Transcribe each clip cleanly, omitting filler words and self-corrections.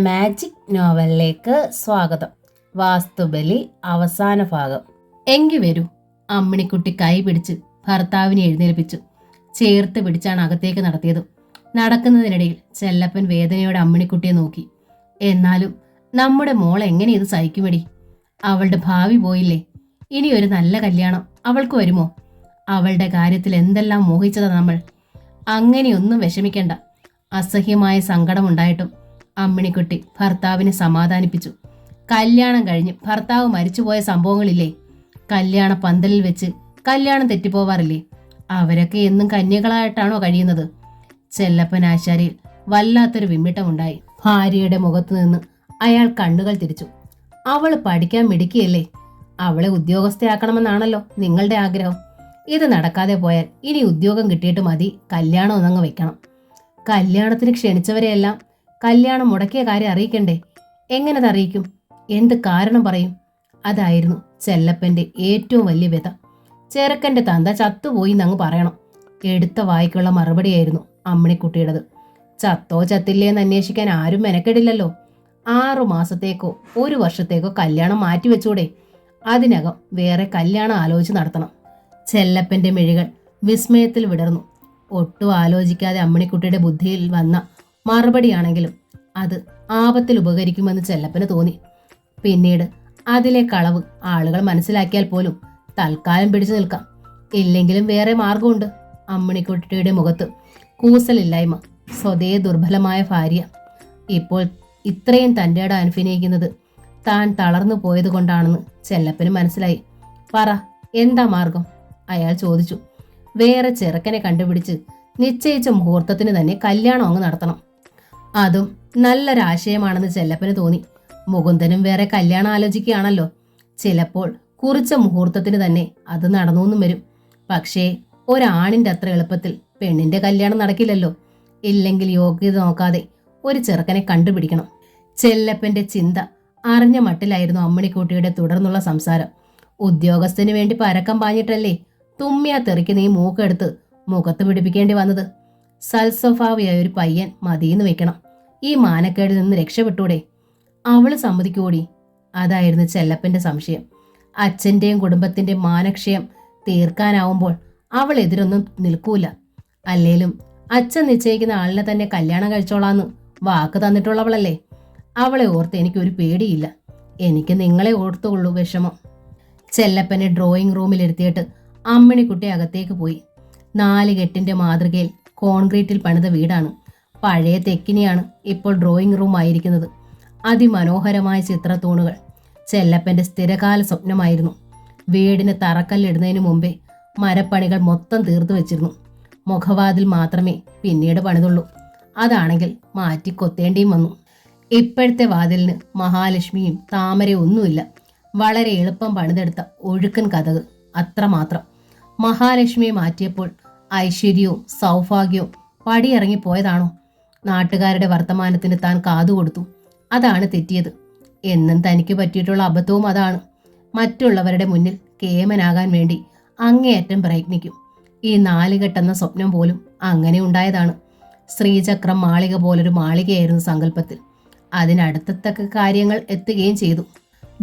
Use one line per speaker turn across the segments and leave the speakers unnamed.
Magic നോവലിലേക്ക് സ്വാഗതം. വാസ്തുബലി അവസാന ഭാഗം. എങ്കി വരൂ. അമ്മിണിക്കുട്ടി കൈ പിടിച്ച് ഭർത്താവിനെ എഴുന്നേൽപ്പിച്ചു. ചേർത്ത് പിടിച്ചാണ് അകത്തേക്ക് നടത്തിയത്. നടക്കുന്നതിനിടയിൽ ചെല്ലപ്പൻ വേദനയോടെ അമ്മിണിക്കുട്ടിയെ നോക്കി. എന്നാലും നമ്മുടെ മോൾ എങ്ങനെ ഇത് സഹിക്കുമെടി? അവളുടെ ഭാവി പോയില്ലേ? ഇനി ഒരു നല്ല കല്യാണം അവൾക്ക് വരുമോ? അവളുടെ കാര്യത്തിൽ എന്തെല്ലാം മോഹിച്ചതാ നമ്മൾ. അങ്ങനെയൊന്നും വിഷമിക്കണ്ട. അസഹ്യമായ സങ്കടമുണ്ടായിട്ടും അമ്മിണിക്കുട്ടി ഭർത്താവിനെ സമാധാനിപ്പിച്ചു. കല്യാണം കഴിഞ്ഞ് ഭർത്താവ് മരിച്ചുപോയ സംഭവങ്ങളില്ലേ? കല്യാണ പന്തലിൽ വെച്ച് കല്യാണം തെറ്റിപ്പോവാറില്ലേ? അവരൊക്കെ എന്നും കന്യകളായിട്ടാണോ കഴിയുന്നത്? ചെല്ലപ്പൻ ആശാരിയിൽ വല്ലാത്തൊരു വിമ്മിട്ടമുണ്ടായി. ഭാര്യയുടെ മുഖത്തു നിന്ന് അയാൾ കണ്ണുകൾ തിരിച്ചു. അവള് പഠിക്കാൻ മിടുക്കിയല്ലേ? അവളെ ഉദ്യോഗസ്ഥയാക്കണമെന്നാണല്ലോ നിങ്ങളുടെ ആഗ്രഹം. ഇത് നടക്കാതെ പോയാൽ ഇനി ഉദ്യോഗം കിട്ടിയിട്ട് മതി കല്യാണം ഒന്നങ്ങ് വെക്കണം. കല്യാണത്തിന് ക്ഷണിച്ചവരെയെല്ലാം കല്യാണം മുടക്കിയ കാര്യം അറിയിക്കണ്ടേ? എങ്ങനെ അറിയിക്കും? എന്ത് കാരണം പറയും? അതായിരുന്നു ചെല്ലപ്പന്റെ ഏറ്റവും വലിയ വ്യത. ചെറുക്കന്റെ തന്ത ചത്തുപോയി എന്നങ്ങ് പറയണം. എടുത്ത വായിക്കുള്ള മറുപടിയായിരുന്നു അമ്മിണിക്കുട്ടിയുടേത്. ചത്തോ ചത്തില്ലേന്ന് അന്വേഷിക്കാൻ ആരും മെനക്കെടില്ലല്ലോ. 6 മാസത്തേക്കോ 1 വർഷത്തേക്കോ കല്യാണം മാറ്റിവെച്ചൂടെ? അതിനകം വേറെ കല്യാണം ആലോചിച്ച് നടത്തണം. ചെല്ലപ്പന്റെ മിഴികൾ വിസ്മയത്തിൽ വിടർന്നു. ഒട്ടും ആലോചിക്കാതെ അമ്മിണിക്കുട്ടിയുടെ ബുദ്ധിയിൽ വന്ന മറുപടിയാണെങ്കിലും അത് ആപത്തിൽ ഉപകരിക്കുമെന്ന് ചെല്ലപ്പന് തോന്നി. പിന്നീട് അതിലെ കളവ് ആളുകൾ മനസ്സിലാക്കിയാൽ പോലും തൽക്കാലം പിടിച്ചു നിൽക്കാം. ഇല്ലെങ്കിലും വേറെ മാർഗമുണ്ട്. അമ്മിണിക്കുട്ടിയുടെ മുഖത്ത് കൂസലില്ലായ്മ. സ്വതേ ദുർബലമായ ഭാര്യ ഇപ്പോൾ ഇത്രയും തൻ്റെ അഭിനയിക്കുന്നത് താൻ തളർന്നു പോയത് കൊണ്ടാണെന്ന് ചെല്ലപ്പന് മനസ്സിലായി. പറ, എന്താ മാർഗം? അയാൾ ചോദിച്ചു. വേറെ ചെറുക്കനെ കണ്ടുപിടിച്ച് നിശ്ചയിച്ച മുഹൂർത്തത്തിന് തന്നെ കല്യാണം അങ്ങ് നടത്തണം. അതും നല്ലൊരാശയമാണെന്ന് ചെല്ലപ്പന് തോന്നി. മുകുന്ദനും വേറെ കല്യാണം ആലോചിക്കുകയാണല്ലോ. ചിലപ്പോൾ കുറിച്ച മുഹൂർത്തത്തിന് തന്നെ അത് നടന്നുവെന്നും വരും. പക്ഷേ ഒരാണിന്റെ അത്ര എളുപ്പത്തിൽ പെണ്ണിന്റെ കല്യാണം നടക്കില്ലല്ലോ. ഇല്ലെങ്കിൽ യോഗ്യത നോക്കാതെ ഒരു ചെറുക്കനെ കണ്ടുപിടിക്കണം. ചെല്ലപ്പന്റെ ചിന്ത അറിഞ്ഞ മട്ടിലായിരുന്നു അമ്മിണിക്കുട്ടിയുടെ തുടർന്നുള്ള സംസാരം. ഉദ്യോഗസ്ഥന് വേണ്ടി പരക്കം പാഞ്ഞിട്ടല്ലേ തുമ്മിയാ തെറിക്ക് നീ മൂക്കെടുത്ത് മുഖത്ത് പിടിപ്പിക്കേണ്ടി വന്നത്? സൽസ്വഭാവിയായ ഒരു പയ്യൻ മതിയെന്ന് വെക്കണം. ഈ മാനക്കേടിൽ നിന്ന് രക്ഷപ്പെട്ടൂടെ? അവള് സമ്മതിക്കൂടി? അതായിരുന്നു ചെല്ലപ്പന്റെ സംശയം. അച്ഛന്റെയും കുടുംബത്തിന്റെയും മാനക്ഷയം തീർക്കാനാവുമ്പോൾ അവൾ എതിരൊന്നും നിൽക്കൂല. അല്ലേലും അച്ഛൻ നിശ്ചയിക്കുന്ന ആളിനെ തന്നെ കല്യാണം കഴിച്ചോളാന്ന് വാക്ക് തന്നിട്ടുള്ളവളല്ലേ. അവളെ ഓർത്ത് എനിക്കൊരു പേടിയില്ല. എനിക്ക് നിങ്ങളെ ഓർത്തുള്ളൂ വിഷമം. ചെല്ലപ്പനെ ഡ്രോയിങ് റൂമിലെടുത്തിയിട്ട് അമ്മിണിക്കുട്ടി അകത്തേക്ക് പോയി. 4 കെട്ടിന്റെ മാതൃകയിൽ കോൺക്രീറ്റിൽ പണിത വീടാണ്. പഴയ തെക്കിനിയാണ് ഇപ്പോൾ ഡ്രോയിങ് റൂം ആയിരിക്കുന്നത്. അതിമനോഹരമായ ചിത്രത്തൂണുകൾ ചെല്ലപ്പന്റെ സ്ഥിരകാല സ്വപ്നമായിരുന്നു. വീടിന് തറക്കല്ലിടുന്നതിന് മുമ്പേ മരപ്പണികൾ മൊത്തം തീർത്തു വെച്ചിരുന്നു. മുഖവാതിൽ മാത്രമേ പിന്നീട് പണിതുള്ളൂ. അതാണെങ്കിൽ മാറ്റി കൊത്തേണ്ടിയും വന്നു. ഇപ്പോഴത്തെ വാതിലിന് മഹാലക്ഷ്മിയും താമരയും ഒന്നുമില്ല. വളരെ എളുപ്പം പണിതെടുത്ത ഒഴുക്കൻ കതക്, അത്രമാത്രം. മഹാലക്ഷ്മിയെ മാറ്റിയപ്പോൾ ഐശ്വര്യവും സൗഭാഗ്യവും പടിയിറങ്ങിപ്പോയതാണോ? നാട്ടുകാരുടെ വർത്തമാനത്തിന് താൻ കാതുകൊടുത്തു. അതാണ് തെറ്റിയത്. എന്നും തനിക്ക് പറ്റിയിട്ടുള്ള അബദ്ധവും അതാണ്. മറ്റുള്ളവരുടെ മുന്നിൽ കേമനാകാൻ വേണ്ടി അങ്ങേയറ്റം പ്രയത്നിക്കും. ഈ 4 കെട്ടെന്ന സ്വപ്നം പോലും അങ്ങനെ ഉണ്ടായതാണ്. ശ്രീചക്രം മാളിക പോലൊരു മാളികയായിരുന്നു സങ്കല്പത്തിൽ. അതിനടുത്തക്ക കാര്യങ്ങൾ എത്തുകയും ചെയ്തു.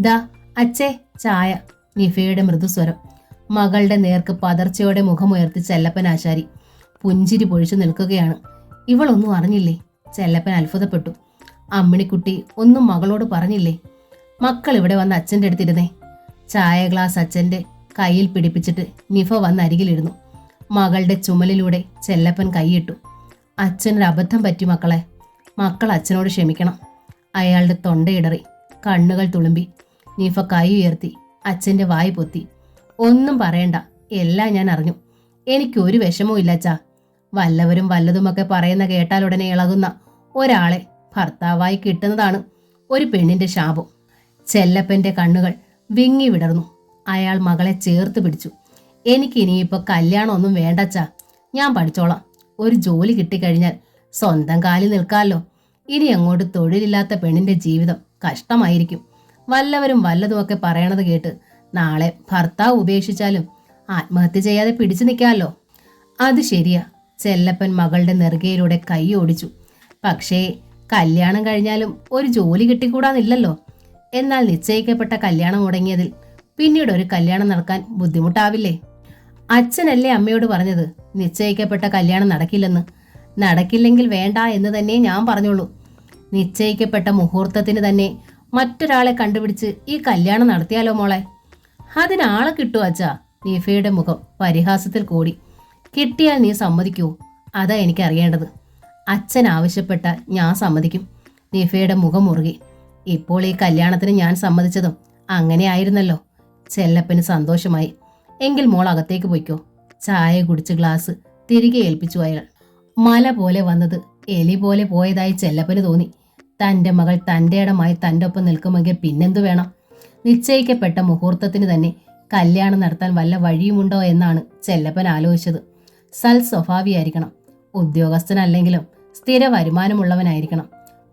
ദാ അച്ഛേ, ചായ. നിഫയുടെ മൃദുസ്വരം. മകളുടെ നേർക്ക് പതർച്ചയോടെ മുഖമുയർത്തി ചെല്ലപ്പൻ ആശാരി പുഞ്ചിരി പൊഴിച്ചു നിൽക്കുകയാണ്. ഇവളൊന്നും അറിഞ്ഞില്ലേ? ചെല്ലപ്പൻ അത്ഭുതപ്പെട്ടു. അമ്മിണിക്കുട്ടി ഒന്നും മകളോട് പറഞ്ഞില്ലേ? മക്കൾ ഇവിടെ വന്ന് അച്ഛൻ്റെ അടുത്തിരുന്നേ. ചായ ഗ്ലാസ് അച്ഛൻ്റെ കയ്യിൽ പിടിപ്പിച്ചിട്ട് നിഫ വന്ന് അരികിലിരുന്നു. മകളുടെ ചുമലിലൂടെ ചെല്ലപ്പൻ കൈയിട്ടു. അച്ഛനൊരു അബദ്ധം പറ്റി മക്കളെ. മക്കൾ അച്ഛനോട് ക്ഷമിക്കണം. അയാളുടെ തൊണ്ടയിടറി, കണ്ണുകൾ തുളുമ്പി. നിഫ കൈ ഉയർത്തി അച്ഛൻ്റെ വായി പൊത്തി. ഒന്നും പറയണ്ട, എല്ലാം ഞാൻ അറിഞ്ഞു. എനിക്കൊരു വിഷമവും ഇല്ല അച്ഛാ. വല്ലവരും വല്ലതുമൊക്കെ പറയുന്ന കേട്ടാലുടനെ ഇളകുന്ന ഒരാളെ ഭർത്താവായി കിട്ടുന്നതാണ് ഒരു പെണ്ണിന്റെ ശാപം. ചെല്ലപ്പന്റെ കണ്ണുകൾ വിങ്ങി വിടർന്നു. അയാൾ മകളെ ചേർത്ത് പിടിച്ചു. എനിക്ക് ഇനിയിപ്പോൾ കല്യാണം ഒന്നും വേണ്ടച്ചാ. ഞാൻ പഠിച്ചോളാം. ഒരു ജോലി കിട്ടിക്കഴിഞ്ഞാൽ സ്വന്തം കാലിൽ നിൽക്കാമല്ലോ. ഇനി അങ്ങോട്ട് തൊഴിലില്ലാത്ത പെണ്ണിന്റെ ജീവിതം കഷ്ടമായിരിക്കും. വല്ലവരും വല്ലതുമൊക്കെ പറയണത് കേട്ട് നാളെ ഭർത്താവ് ഉപേക്ഷിച്ചാലും ആത്മഹത്യ ചെയ്യാതെ പിടിച്ചു നിൽക്കാമല്ലോ. അത് ശരിയാ. ചെല്ലപ്പൻ മകളുടെ നെറുകയിലൂടെ കൈ ഓടിച്ചു. പക്ഷേ കല്യാണം കഴിഞ്ഞാലും ഒരു ജോലി കിട്ടിക്കൂടാന്നില്ലല്ലോ. എന്നാൽ നിശ്ചയിക്കപ്പെട്ട കല്യാണം മുടങ്ങിയതിൽ പിന്നീട് ഒരു കല്യാണം നടക്കാൻ ബുദ്ധിമുട്ടാവില്ലേ? അച്ഛനല്ലേ അമ്മയോട് പറഞ്ഞത് നിശ്ചയിക്കപ്പെട്ട കല്യാണം നടക്കില്ലെന്ന്? നടക്കില്ലെങ്കിൽ വേണ്ട എന്ന് തന്നെ ഞാൻ പറഞ്ഞോളൂ. നിശ്ചയിക്കപ്പെട്ട മുഹൂർത്തത്തിന് തന്നെ മറ്റൊരാളെ കണ്ടുപിടിച്ച് ഈ കല്യാണം നടത്തിയാലോ മോളെ? അതിനാളെ കിട്ടുമോ അച്ഛാ? നിഫയുടെ മുഖം പരിഹാസത്തിൽ കൂടി. കിട്ടിയാൽ നീ സമ്മതിക്കുമോ? അതാ എനിക്കറിയേണ്ടത്. അച്ഛൻ ആവശ്യപ്പെട്ട ഞാൻ സമ്മതിക്കും. നിഫയുടെ മുഖം മുറുകി. ഇപ്പോൾ ഈ കല്യാണത്തിന് ഞാൻ സമ്മതിച്ചതും അങ്ങനെ ആയിരുന്നല്ലോ. ചെല്ലപ്പന് സന്തോഷമായി. എങ്കിൽ മോൾ അകത്തേക്ക് പോയിക്കോ. ചായ കുടിച്ച് ഗ്ലാസ് തിരികെ ഏൽപ്പിച്ചു അയാൾ. മല പോലെ വന്നത് എലി പോലെ പോയതായി ചെല്ലപ്പന് തോന്നി. തൻ്റെ മകൾ തൻ്റെ ഇടമായി തൻ്റെ ഒപ്പം നിൽക്കുമെങ്കിൽ പിന്നെന്തു വേണം? നിശ്ചയിക്കപ്പെട്ട മുഹൂർത്തത്തിന് തന്നെ കല്യാണം നടത്താൻ വല്ല വഴിയുമുണ്ടോ എന്നാണ് ചെല്ലപ്പൻ ആലോചിച്ചത്. സ്വഭാവിയായിരിക്കണം. ഉദ്യോഗസ്ഥനല്ലെങ്കിലും സ്ഥിര വരുമാനമുള്ളവനായിരിക്കണം.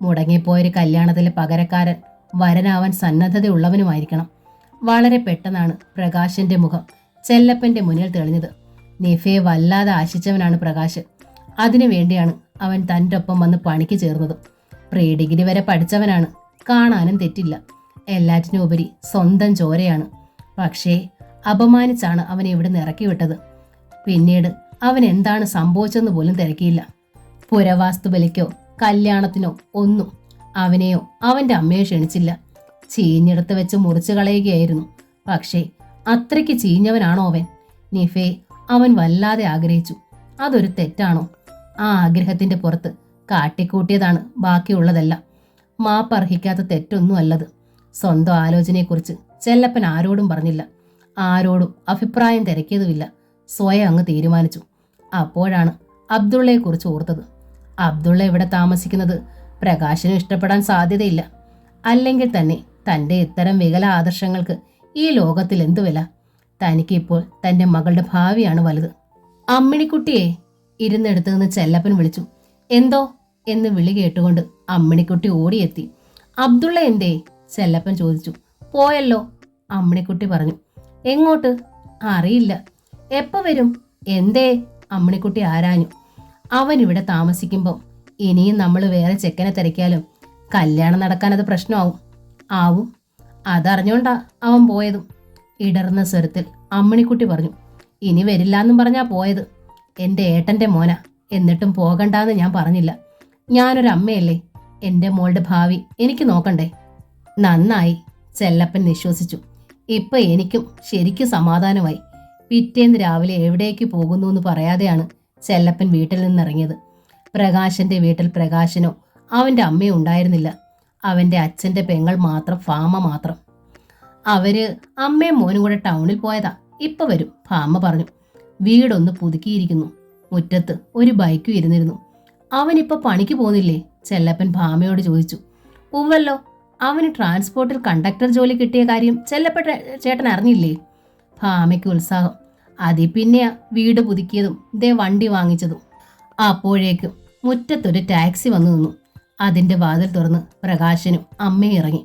മുടങ്ങിപ്പോയൊരു കല്യാണത്തിലെ പകരക്കാരൻ വരനാവാൻ സന്നദ്ധതയുള്ളവനുമായിരിക്കണം. വളരെ പെട്ടെന്നാണ് പ്രകാശിന്റെ മുഖം ചെല്ലപ്പന്റെ മുന്നിൽ തെളിഞ്ഞത്. നിഫയെ വല്ലാതെ ആശിച്ചവനാണ് പ്രകാശ്. അതിനുവേണ്ടിയാണ് അവൻ തൻ്റെ ഒപ്പം വന്ന് പണിക്ക് ചേർന്നത്. പ്രീ ഡിഗ്രി വരെ പഠിച്ചവനാണ്. കാണാനും തെറ്റില്ല. എല്ലാറ്റിനും ഉപരി സ്വന്തം ചോരയാണ്. പക്ഷേ അപമാനിച്ചാണ് അവനെ ഇവിടെ നിന്ന് ഇറക്കി വിട്ടത്. പിന്നീട് അവൻ എന്താണ് സംഭവിച്ചെന്ന് പോലും തിരക്കിയില്ല. പുരവാസ്തു ബലിക്കോ കല്യാണത്തിനോ ഒന്നും അവനെയോ അവന്റെ അമ്മയോ ക്ഷണിച്ചില്ല. ചീഞ്ഞെടുത്ത് വെച്ച് മുറിച്ചു കളയുകയായിരുന്നു. പക്ഷേ അത്രയ്ക്ക് ചീഞ്ഞവനാണോ അവൻ? നിഫയെ അവൻ വല്ലാതെ ആഗ്രഹിച്ചു. അതൊരു തെറ്റാണോ? ആ ആഗ്രഹത്തിന്റെ പുറത്ത് കാട്ടിക്കൂട്ടിയതാണ് ബാക്കിയുള്ളതെല്ലാം. മാപ്പർഹിക്കാത്ത തെറ്റൊന്നും അല്ലത്. സ്വന്തം ആലോചനയെക്കുറിച്ച് ചെല്ലപ്പൻ ആരോടും പറഞ്ഞില്ല. ആരോടും അഭിപ്രായം തിരക്കിയതുമില്ല. സ്വയം അങ്ങ് തീരുമാനിച്ചു. അപ്പോഴാണ് അബ്ദുള്ളയെക്കുറിച്ച് ഓർത്തത്. അബ്ദുള്ള ഇവിടെ താമസിക്കുന്നത് പ്രകാശിനും ഇഷ്ടപ്പെടാൻ സാധ്യതയില്ല. അല്ലെങ്കിൽ തന്നെ തൻ്റെ ഇത്തരം വികല ആദർശങ്ങൾക്ക് ഈ ലോകത്തിൽ എന്തു വില? തനിക്കിപ്പോൾ തൻ്റെ മകളുടെ ഭാവിയാണ് വലുത്. അമ്മിണിക്കുട്ടിയെ ഇരുന്നെടുത്തു നിന്ന് ചെല്ലപ്പൻ വിളിച്ചു. എന്തോ എന്ന് വിളി കേട്ടുകൊണ്ട് അമ്മിണിക്കുട്ടി ഓടിയെത്തി. അബ്ദുള്ള എന്തേ? ചെല്ലപ്പൻ ചോദിച്ചു. പോയല്ലോ, അമ്മിണിക്കുട്ടി പറഞ്ഞു. എങ്ങോട്ട്? അറിയില്ല. എപ്പോ വരും? എന്തേ? അമ്മിണിക്കുട്ടി ആരാഞ്ഞു. അവൻ ഇവിടെ താമസിക്കുമ്പോൾ ഇനിയും നമ്മൾ വേറെ ചെക്കനെ തിരക്കിയാലും കല്യാണം നടക്കാൻ അത് പ്രശ്നമാവും. ആവും. അതറിഞ്ഞോണ്ടാ അവൻ പോയതും. ഇടർന്ന സ്വരത്തിൽ അമ്മിണിക്കുട്ടി പറഞ്ഞു. ഇനി വരില്ലാന്നും പറഞ്ഞാ പോയത്. എൻ്റെ ഏട്ടൻ്റെ മോനാ. എന്നിട്ടും പോകണ്ടാന്ന് ഞാൻ പറഞ്ഞില്ല. ഞാനൊരു അമ്മയല്ലേ. എൻ്റെ മോളുടെ ഭാവി എനിക്ക് നോക്കണ്ടേ? നന്നായി, ചെല്ലപ്പൻ നിശ്വസിച്ചു. ഇപ്പൊ എനിക്കും ശരിക്കും സമാധാനമായി. പിറ്റേന്ന് രാവിലെ എവിടേക്ക് പോകുന്നു എന്ന് പറയാതെയാണ് ചെല്ലപ്പൻ വീട്ടിൽ നിന്നിറങ്ങിയത്. പ്രകാശന്റെ വീട്ടിൽ പ്രകാശനോ അവന്റെ അമ്മയോ ഉണ്ടായിരുന്നില്ല. അവന്റെ അച്ഛന്റെ പെങ്ങൾ മാത്രം, ഫാമ മാത്രം. അവര് അമ്മയും മോനും കൂടെ ടൗണിൽ പോയതാ. ഇപ്പൊ വരും, ഫാമ പറഞ്ഞു. വീടൊന്ന് പുതുക്കിയിരിക്കുന്നു. മുറ്റത്ത് ഒരു ബൈക്കും ഇരുന്നിരുന്നു. അവനിപ്പോ പണിക്ക് പോകുന്നില്ലേ? ചെല്ലപ്പൻ ഭാമയോട് ചോദിച്ചു. ഉവ്വല്ലോ, അവന് ട്രാൻസ്പോർട്ടിൽ കണ്ടക്ടർ ജോലി കിട്ടിയ കാര്യം ചെല്ലപ്പൻ ചേട്ടൻ അറിഞ്ഞില്ലേ? ഭാമയ്ക്ക് ഉത്സാഹം. അതിൽ പിന്നെയാ വീട് പുതുക്കിയതും ദേ വണ്ടി വാങ്ങിച്ചതും. അപ്പോഴേക്കും മുറ്റത്തൊരു ടാക്സി വന്നു നിന്നു. അതിന്റെ വാതിൽ തുറന്ന് പ്രകാശനും അമ്മയും ഇറങ്ങി.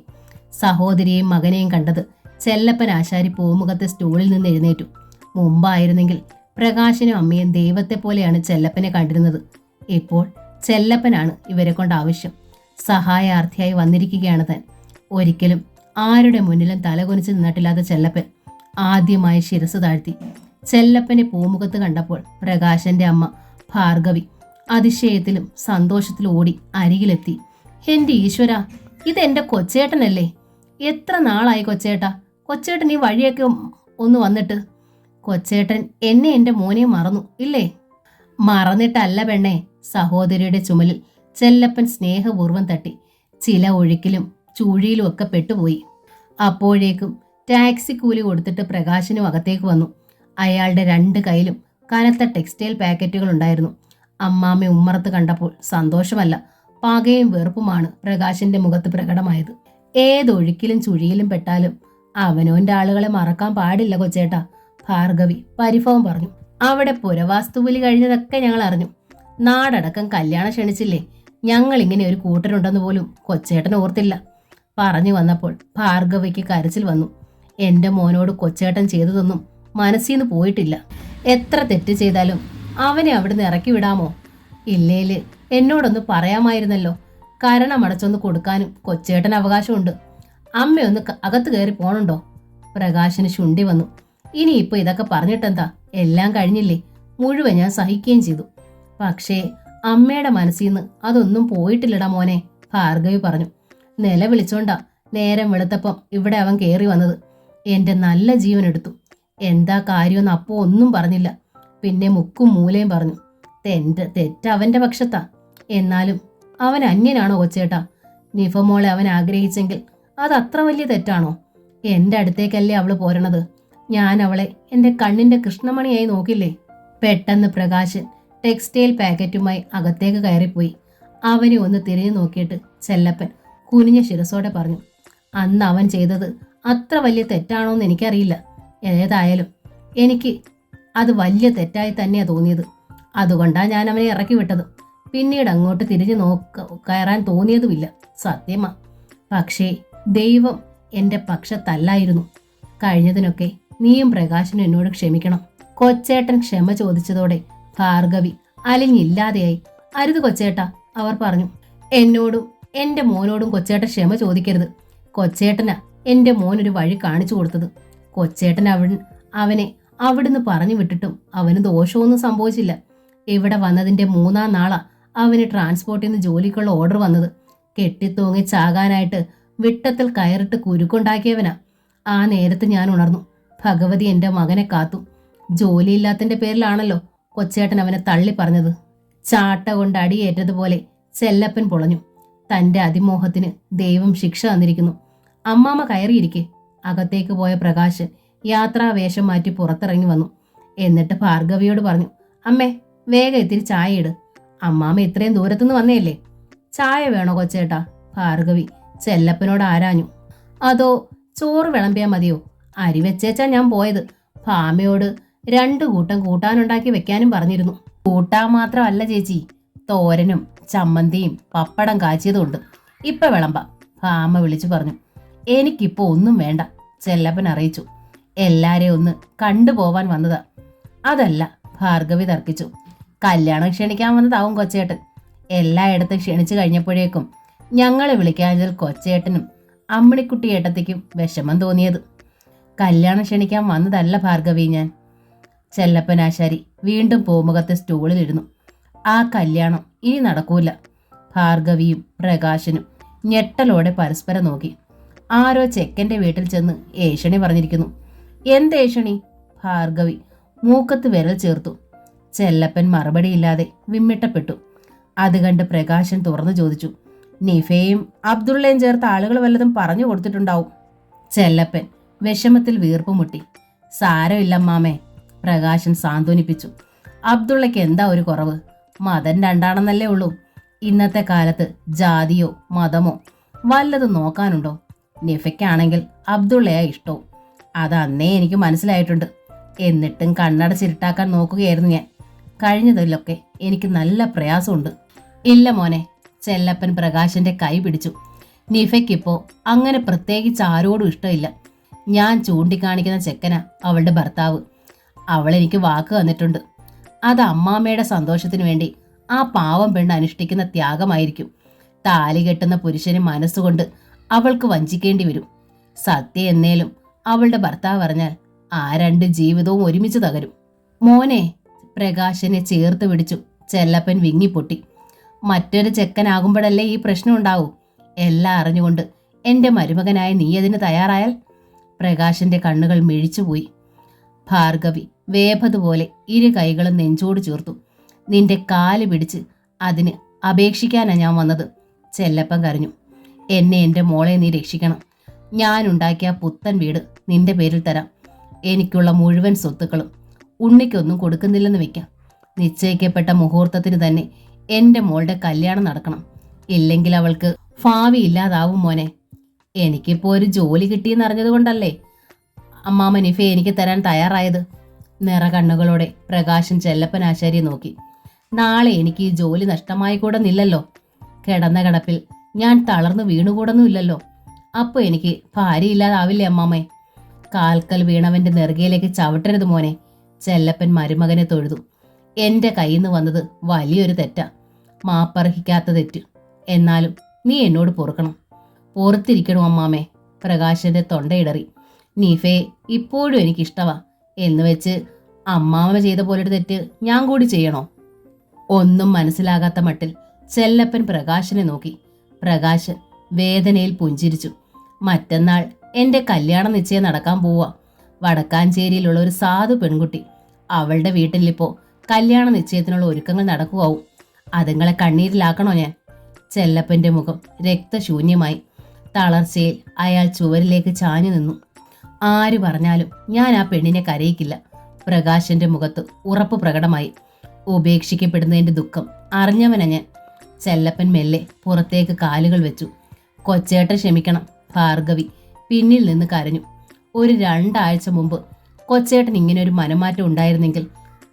സഹോദരിയെയും മകനെയും കണ്ടത് ചെല്ലപ്പൻ ആശാരി പൂമുഖത്തെ സ്റ്റൂളിൽ നിന്ന് എഴുന്നേറ്റു. മുമ്പായിരുന്നെങ്കിൽ പ്രകാശനും അമ്മയും ദൈവത്തെ പോലെയാണ് ചെല്ലപ്പനെ കണ്ടിരുന്നത്. ഇപ്പോൾ ചെല്ലപ്പനാണ് ഇവരെ കൊണ്ട് ആവശ്യം. സഹായാർത്ഥിയായി വന്നിരിക്കുകയാണ് താൻ. ഒരിക്കലും ആരുടെ മുന്നിലും തലകുനിച്ച് നിന്നിട്ടില്ലാത്ത ചെല്ലപ്പൻ ആദ്യമായി ശിരസ് താഴ്ത്തി. ചെല്ലപ്പനെ പൂമുഖത്ത് കണ്ടപ്പോൾ പ്രകാശന്റെ അമ്മ ഭാർഗവി അതിശയത്തിലും സന്തോഷത്തിലും ഓടി അരികിലെത്തി. എൻ്റെ ഈശ്വര, ഇതെന്റെ കൊച്ചേട്ടനല്ലേ? എത്ര നാളായി കൊച്ചേട്ടാ. കൊച്ചേട്ടൻ ഈ വഴിയൊക്കെ ഒന്ന് വന്നിട്ട്. കൊച്ചേട്ടൻ എന്നെ എൻ്റെ മോനെ മറന്നു ഇല്ലേ? മറന്നിട്ടല്ല പെണ്ണേ. സഹോദരിയുടെ ചുമലിൽ ചെല്ലപ്പൻ സ്നേഹപൂർവ്വം തട്ടി. ചില ഒഴുക്കിലും ചൂഴിയിലും ഒക്കെ പെട്ടുപോയി. അപ്പോഴേക്കും ടാക്സി കൂലി കൊടുത്തിട്ട് പ്രകാശനും അകത്തേക്ക് വന്നു. അയാളുടെ 2 കൈയിലും കനത്ത ടെക്സ്റ്റൈൽ പാക്കറ്റുകൾ ഉണ്ടായിരുന്നു. അമ്മാമ്മ ഉമ്മറത്ത് കണ്ടപ്പോൾ സന്തോഷമല്ല, പകയും വെറുപ്പുമാണ് പ്രകാശിന്റെ മുഖത്ത് പ്രകടമായത്. ഏതൊഴുക്കിലും ചുഴിയിലും പെട്ടാലും അവനോന്റെ ആളുകളെ മറക്കാൻ പാടില്ല കൊച്ചേട്ടാ, ഭാർഗവി പരിഭവം പറഞ്ഞു. അവിടെ പുരവാസ്തുബലി കഴിഞ്ഞതൊക്കെ ഞങ്ങൾ അറിഞ്ഞു. നാടടക്കം കല്യാണം ക്ഷണിച്ചില്ലേ? ഞങ്ങൾ ഇങ്ങനെ ഒരു കൂട്ടരുണ്ടെന്ന് പോലും കൊച്ചേട്ടൻ ഓർത്തില്ല. പറഞ്ഞു വന്നപ്പോൾ ഭാർഗവിക്ക് കരച്ചിൽ വന്നു. എൻ്റെ മോനോട് കൊച്ചേട്ടൻ ചെയ്തതൊന്നും മനസ്സിന്ന് പോയിട്ടില്ല. എത്ര തെറ്റ് ചെയ്താലും അവനെ അവിടുന്ന് ഇറക്കി വിടാമോ? ഇല്ലേല് എന്നോടൊന്ന് പറയാമായിരുന്നല്ലോ. കരണമടച്ചൊന്ന് കൊടുക്കാനും കൊച്ചേട്ടന് അവകാശമുണ്ട്. അമ്മയൊന്ന് അകത്ത് കയറി പോണുണ്ടോ? പ്രകാശിന് ശുണ്ടി വന്നു. ഇനിയിപ്പോ ഇതൊക്കെ പറഞ്ഞിട്ടെന്താ, എല്ലാം കഴിഞ്ഞില്ലേ, മുഴുവൻ ഞാൻ സഹിക്കുകയും ചെയ്തു. പക്ഷേ അമ്മയുടെ മനസ്സിൽ നിന്ന് അതൊന്നും പോയിട്ടില്ലടാ മോനെ, ഭാർഗവി പറഞ്ഞു. നിലവിളിച്ചോണ്ടാ നേരം വെളുത്തപ്പം ഇവിടെ അവൻ കയറി വന്നത്. എന്റെ നല്ല ജീവൻ എടുത്തു. എന്താ കാര്യമെന്ന് അപ്പോ ഒന്നും പറഞ്ഞില്ല. പിന്നെ മുക്കും മൂലയും പറഞ്ഞു. തെറ്റ് അവന്റെ പക്ഷത്താ. എന്നാലും അവൻ അന്യനാണോ കൊച്ചേട്ടാ? നിഫമോളെ അവൻ ആഗ്രഹിച്ചെങ്കിൽ അതത്ര വലിയ തെറ്റാണോ? എന്റെ അടുത്തേക്കല്ലേ അവള് പോരണത്. ഞാൻ അവളെ എന്റെ കണ്ണിന്റെ കൃഷ്ണമണിയായി നോക്കില്ലേ? പെട്ടെന്ന് പ്രകാശൻ ടെക്സ്റ്റൈൽ പാക്കറ്റുമായി അകത്തേക്ക് കയറിപ്പോയി. അവനെ ഒന്ന് തിരിഞ്ഞു നോക്കിയിട്ട് ചെല്ലപ്പൻ കുനിഞ്ഞ ശിരസോടെ പറഞ്ഞു, അന്ന് അവൻ ചെയ്തത് അത്ര വലിയ തെറ്റാണോന്ന് എനിക്കറിയില്ല. ഏതായാലും എനിക്ക് അത് വലിയ തെറ്റായി തന്നെയാ തോന്നിയത്. അതുകൊണ്ടാ ഞാൻ അവനെ ഇറക്കി വിട്ടത്. പിന്നീട് അങ്ങോട്ട് തിരിഞ്ഞു കയറാൻ തോന്നിയതുമില്ല. സത്യമാ. പക്ഷേ ദൈവം എന്റെ പക്ഷത്തല്ലായിരുന്നു. കഴിഞ്ഞതിനൊക്കെ നീയും പ്രകാശനും എന്നോട് ക്ഷമിക്കണം. കൊച്ചേട്ടൻ ക്ഷമ ചോദിച്ചതോടെ ഭാർഗവി അലിഞ്ഞില്ലാതെയായി. അരുത് കൊച്ചേട്ടാ, അവർ പറഞ്ഞു. എന്നോടും എന്റെ മോനോടും കൊച്ചേട്ടൻ ക്ഷമ ചോദിക്കരുത്. കൊച്ചേട്ടനാ എന്റെ മോനൊരു വഴി കാണിച്ചു കൊടുത്തത്. കൊച്ചേട്ടൻ അവനെ അവിടുന്ന് പറഞ്ഞു വിട്ടിട്ടും അവന് ദോഷമൊന്നും സംഭവിച്ചില്ല. ഇവിടെ വന്നതിന്റെ 3-ാം നാളാ അവന് ട്രാൻസ്പോർട്ടിൽ നിന്ന് ജോലിക്കുള്ള ഓർഡർ വന്നത്. കെട്ടിത്തൂങ്ങി ചാകാനായിട്ട് വിട്ടത്തിൽ കയറിട്ട് കുരുക്കുണ്ടാക്കിയവനാ. ആ നേരത്ത് ഞാൻ ഉണർന്നു. ഭഗവതി എന്റെ മകനെ കാത്തു. ജോലിയില്ലാത്തതിന്റെ പേരിലാണല്ലോ കൊച്ചേട്ടൻ അവനെ തള്ളി പറഞ്ഞത്. ചാട്ട കൊണ്ട് അടിയേറ്റതുപോലെ ചെല്ലപ്പൻ പൊളഞ്ഞു. തന്റെ അതിമോഹത്തിന് ദൈവം ശിക്ഷ തന്നിരിക്കുന്നു. അമ്മാമ്മ കയറിയിരിക്കെ. അകത്തേക്ക് പോയ പ്രകാശൻ യാത്രാവേഷം മാറ്റി പുറത്തിറങ്ങി വന്നു. എന്നിട്ട് ഭാർഗവിയോട് പറഞ്ഞു, അമ്മേ വേഗം ഇത്തിരി ചായ ഇട്. അമ്മാമ്മ ഇത്രയും ദൂരത്തുനിന്ന് വന്നേയല്ലേ, ചായ വേണോ കൊച്ചേട്ടാ? ഭാർഗവി ചെല്ലപ്പനോട് ആരാഞ്ഞു. അതോ ചോറ് വിളമ്പിയാ മതിയോ? അരി വെച്ചേച്ചാ ഞാൻ പോയത്. ഭാമയോട് 2 കൂട്ടം കൂട്ടാനുണ്ടാക്കി വെക്കാനും പറഞ്ഞിരുന്നു. കൂട്ടാൻ മാത്രമല്ല ചേച്ചി, തോരനും ചമ്മന്തിയും പപ്പടം കാച്ചിയതുണ്ട്. ഇപ്പൊ വിളമ്പാം, ഭാമ വിളിച്ചു പറഞ്ഞു. എനിക്കിപ്പോ ഒന്നും വേണ്ട, ചെല്ലപ്പൻ അറിയിച്ചു. എല്ലാരെയും ഒന്ന് കണ്ടുപോവാൻ വന്നതാ. അതല്ല, ഭാർഗവി തർക്കിച്ചു. കല്യാണം ക്ഷണിക്കാൻ വന്നതാവും കൊച്ചേട്ടൻ. എല്ലായിടത്തും ക്ഷണിച്ചു കഴിഞ്ഞപ്പോഴേക്കും ഞങ്ങളെ വിളിക്കാഞ്ഞതിൽ കൊച്ചേട്ടനും അമ്മിണിക്കുട്ടി ഏട്ടത്തിക്കും വിഷമം തോന്നിയത്. കല്യാണം ക്ഷണിക്കാൻ വന്നതല്ല ഭാർഗവി ഞാൻ. ചെല്ലപ്പനാശാരി വീണ്ടും പൂമുഖത്തെ സ്റ്റൂളിലിരുന്നു. ആ കല്യാണം ഇനി നടക്കൂല. ഭാർഗവിയും പ്രകാശനും ഞെട്ടലോടെ പരസ്പരം നോക്കി. ആരോ ചെക്കന്റെ വീട്ടിൽ ചെന്ന് ഏഷണി പറഞ്ഞിരിക്കുന്നു. എന്ത് ഏഷണി? ഭാർഗവി മൂക്കത്ത് വിരൽ ചേർത്തു. ചെല്ലപ്പൻ മറുപടിയില്ലാതെ വിമ്മിട്ടപ്പെട്ടു. അത് കണ്ട് പ്രകാശൻ തുറന്നു ചോദിച്ചു, നിഫയും അബ്ദുള്ളയും ചേർത്ത ആളുകൾ വല്ലതും പറഞ്ഞു കൊടുത്തിട്ടുണ്ടാവും. ചെല്ലപ്പൻ വിഷമത്തിൽ വീർപ്പുമുട്ടി. സാരമില്ലമ്മാമേ, പ്രകാശൻ സാന്ത്വനിപ്പിച്ചു. അബ്ദുള്ളയ്ക്ക് എന്താ ഒരു കുറവ്? മതം 2 ഉള്ളൂ. ഇന്നത്തെ കാലത്ത് ജാതിയോ മതമോ വല്ലതും നോക്കാനുണ്ടോ? നിഫയ്ക്കാണെങ്കിൽ അബ്ദുള്ളയാ ഇഷ്ടവും. അത് അന്നേ എനിക്ക് മനസ്സിലായിട്ടുണ്ട്. എന്നിട്ടും കണ്ണടച്ചിരുട്ടാക്കാൻ നോക്കുകയായിരുന്നു ഞാൻ. കഴിഞ്ഞതിലൊക്കെ എനിക്ക് നല്ല പ്രയാസമുണ്ട്. ഇല്ല മോനെ, ചെല്ലപ്പൻ പ്രകാശന്റെ കൈ പിടിച്ചു. നിഫയ്ക്കിപ്പോ അങ്ങനെ പ്രത്യേകിച്ച് ആരോടും ഇഷ്ടമില്ല. ഞാൻ ചൂണ്ടിക്കാണിക്കുന്ന ചെക്കനാ അവളുടെ ഭർത്താവ്. അവളെനിക്ക് വാക്ക് തന്നിട്ടുണ്ട്. അത് അമ്മാമ്മയുടെ സന്തോഷത്തിനു വേണ്ടി ആ പാവം പെണ്ണ് അനുഷ്ഠിക്കുന്ന ത്യാഗമായിരിക്കും. താലി കെട്ടുന്ന പുരുഷന് മനസ്സുകൊണ്ട് അവൾക്ക് വഞ്ചിക്കേണ്ടി വരും. സത്യം എന്നേലും അവളുടെ ഭർത്താവ് അറിഞ്ഞാൽ ആ 2 ജീവിതവും ഒരുമിച്ച് തകരും. മോനെ, പ്രകാശനെ ചേർത്ത് പിടിച്ചു ചെല്ലപ്പൻ വിങ്ങിപ്പൊട്ടി. മറ്റൊരു ചെക്കനാകുമ്പോഴല്ലേ ഈ പ്രശ്നം ഉണ്ടാവൂ. എല്ലാം അറിഞ്ഞുകൊണ്ട് എന്റെ മരുമകനായ നീ അതിന് തയ്യാറായാൽ? പ്രകാശന്റെ കണ്ണുകൾ മിഴിച്ചുപോയി. ഭാർഗവി വേപതുപോലെ 2 കൈകളും നെഞ്ചോട് ചേർത്തു. നിന്റെ കാല് പിടിച്ച് അതിന് അപേക്ഷിക്കാനാ ഞാൻ വന്നത്. ചെല്ലപ്പൻ കരഞ്ഞു. എന്നെ എന്റെ മോളെ നീ രക്ഷിക്കണം. ഞാനുണ്ടാക്കിയ പുത്തൻ വീട് നിന്റെ പേരിൽ തരാം. എനിക്കുള്ള മുഴുവൻ സ്വത്തുക്കളും. ഉണ്ണിക്കൊന്നും കൊടുക്കുന്നില്ലെന്ന് വെക്കാം. നിശ്ചയിക്കപ്പെട്ട മുഹൂർത്തത്തിന് തന്നെ എന്റെ മോളുടെ കല്യാണം നടക്കണം. ഇല്ലെങ്കിൽ അവൾക്ക് ഭാവി ഇല്ലാതാവും മോനെ. എനിക്കിപ്പോ ഒരു ജോലി കിട്ടിയെന്നറിഞ്ഞത് കൊണ്ടല്ലേ അമ്മാമ നിഫെ എനിക്ക് തരാൻ തയ്യാറായത്. നിറകണ്ണുകളോടെ പ്രകാശൻ ചെല്ലപ്പനാശാരിയെ നോക്കി. നാളെ എനിക്ക് ഈ ജോലി നഷ്ടമായി കൂടെന്നില്ലല്ലോ. കിടന്ന കിടപ്പിൽ ഞാൻ തളർന്നു വീണുകൂടുന്നില്ലല്ലോ. അപ്പൊ എനിക്ക് ഭാര്യയില്ലാതാവില്ലേ അമ്മാമ്മേ? കാൽക്കൽ വീണവന്റെ നെറുകയിലേക്ക് ചവിട്ടരുത് മോനെ. ചെല്ലപ്പൻ മരുമകനെ തൊഴുതു. എന്റെ കയ്യിൽ നിന്ന് വന്നത് വലിയൊരു തെറ്റാ, മാപ്പർഹിക്കാത്ത തെറ്റ്. എന്നാലും നീ എന്നോട് പൊറുക്കണം. പൊറത്തിരിക്കണോ അമ്മാമേ? പ്രകാശന്റെ തൊണ്ടയിടറി. നീഫേ, ഇപ്പോഴും എനിക്കിഷ്ടവാ എന്ന് വെച്ച് അമ്മാമ ചെയ്ത പോലൊരു തെറ്റ് ഞാൻ കൂടി ചെയ്യണോ? ഒന്നും മനസ്സിലാകാത്ത മട്ടിൽ ചെല്ലപ്പൻ പ്രകാശനെ നോക്കി. പ്രകാശൻ വേദനയിൽ പുഞ്ചിരിച്ചു. മറ്റന്നാൾ എന്റെ കല്യാണ നിശ്ചയം നടക്കാൻ പോവാ. വടക്കാഞ്ചേരിയിലുള്ള ഒരു സാധു പെൺകുട്ടി. അവളുടെ വീട്ടിലിപ്പോ കല്യാണ നിശ്ചയത്തിനുള്ള ഒരുക്കങ്ങൾ നടക്കുവാവും. അതുങ്ങളെ കണ്ണീരിലാക്കണോ ഞാൻ? ചെല്ലപ്പന്റെ മുഖം രക്തശൂന്യമായി. തളർച്ചയിൽ അയാൾ ചുവരിലേക്ക് ചാഞ്ഞു നിന്നു. ആര് പറഞ്ഞാലും ഞാൻ ആ പെണ്ണിനെ കരയിക്കില്ല. പ്രകാശന്റെ മുഖത്ത് ഉറപ്പ് പ്രകടമായി. ഉപേക്ഷിക്കപ്പെടുന്നതിന്റെ ദുഃഖം അറിഞ്ഞവനാ ഞാൻ. ചെല്ലപ്പൻ മെല്ലെ പുറത്തേക്ക് കാലുകൾ വെച്ചു. കൊച്ചേട്ടൻ ക്ഷമിക്കണം. ഭാർഗവി പിന്നിൽ നിന്ന് കരഞ്ഞു. ഒരു 2 ആഴ്ച മുമ്പ് കൊച്ചേട്ടൻ ഇങ്ങനെ ഒരു മനമാറ്റം ഉണ്ടായിരുന്നെങ്കിൽ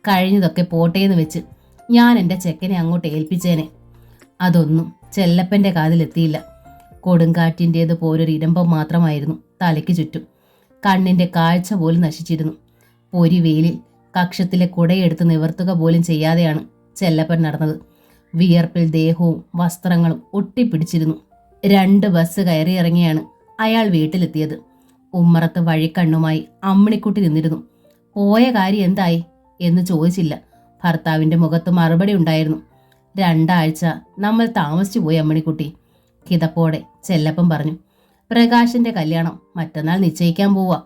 കഴിഞ്ഞതൊക്കെ പോട്ടേന്ന് വെച്ച് ഞാൻ എൻ്റെ ചെക്കനെ അങ്ങോട്ട് ഏൽപ്പിച്ചേനെ. അതൊന്നും ചെല്ലപ്പൻ്റെ കാതിലെത്തിയില്ല. കൊടുങ്കാറ്റിൻ്റേത് പോലൊരു ഇരമ്പം മാത്രമായിരുന്നു തലയ്ക്ക് ചുറ്റും. കണ്ണിൻ്റെ കാഴ്ച പോലും നശിച്ചിരുന്നു. പൊരിവെയിലിൽ കക്ഷത്തിലെ കുടയെടുത്ത് നിവർത്തുക പോലും ചെയ്യാതെയാണ് ചെല്ലപ്പൻ നടന്നത്. വിയർപ്പിൽ ദേഹവും വസ്ത്രങ്ങളും ഒട്ടിപ്പിടിച്ചിരുന്നു. 2 ബസ് കയറിയിറങ്ങിയാണ് അയാൾ വീട്ടിലെത്തിയത്. ഉമ്മറത്ത് വഴിക്കണ്ണുമായി അമ്മിണിക്കുട്ടി നിന്നിരുന്നു. പോയ കാര്യം എന്തായി എന്ന് ചോദിച്ചില്ല. ഭർത്താവിൻ്റെ മുഖത്ത് മറുപടി ഉണ്ടായിരുന്നു. 2 ആഴ്ച നമ്മൾ താമസിച്ചു പോയി അമ്മിണിക്കുട്ടി. കിതപ്പോടെ ചെല്ലപ്പൻ പറഞ്ഞു. പ്രകാശിന്റെ കല്യാണം മറ്റന്നാൾ നിശ്ചയിക്കാൻ പോവാ.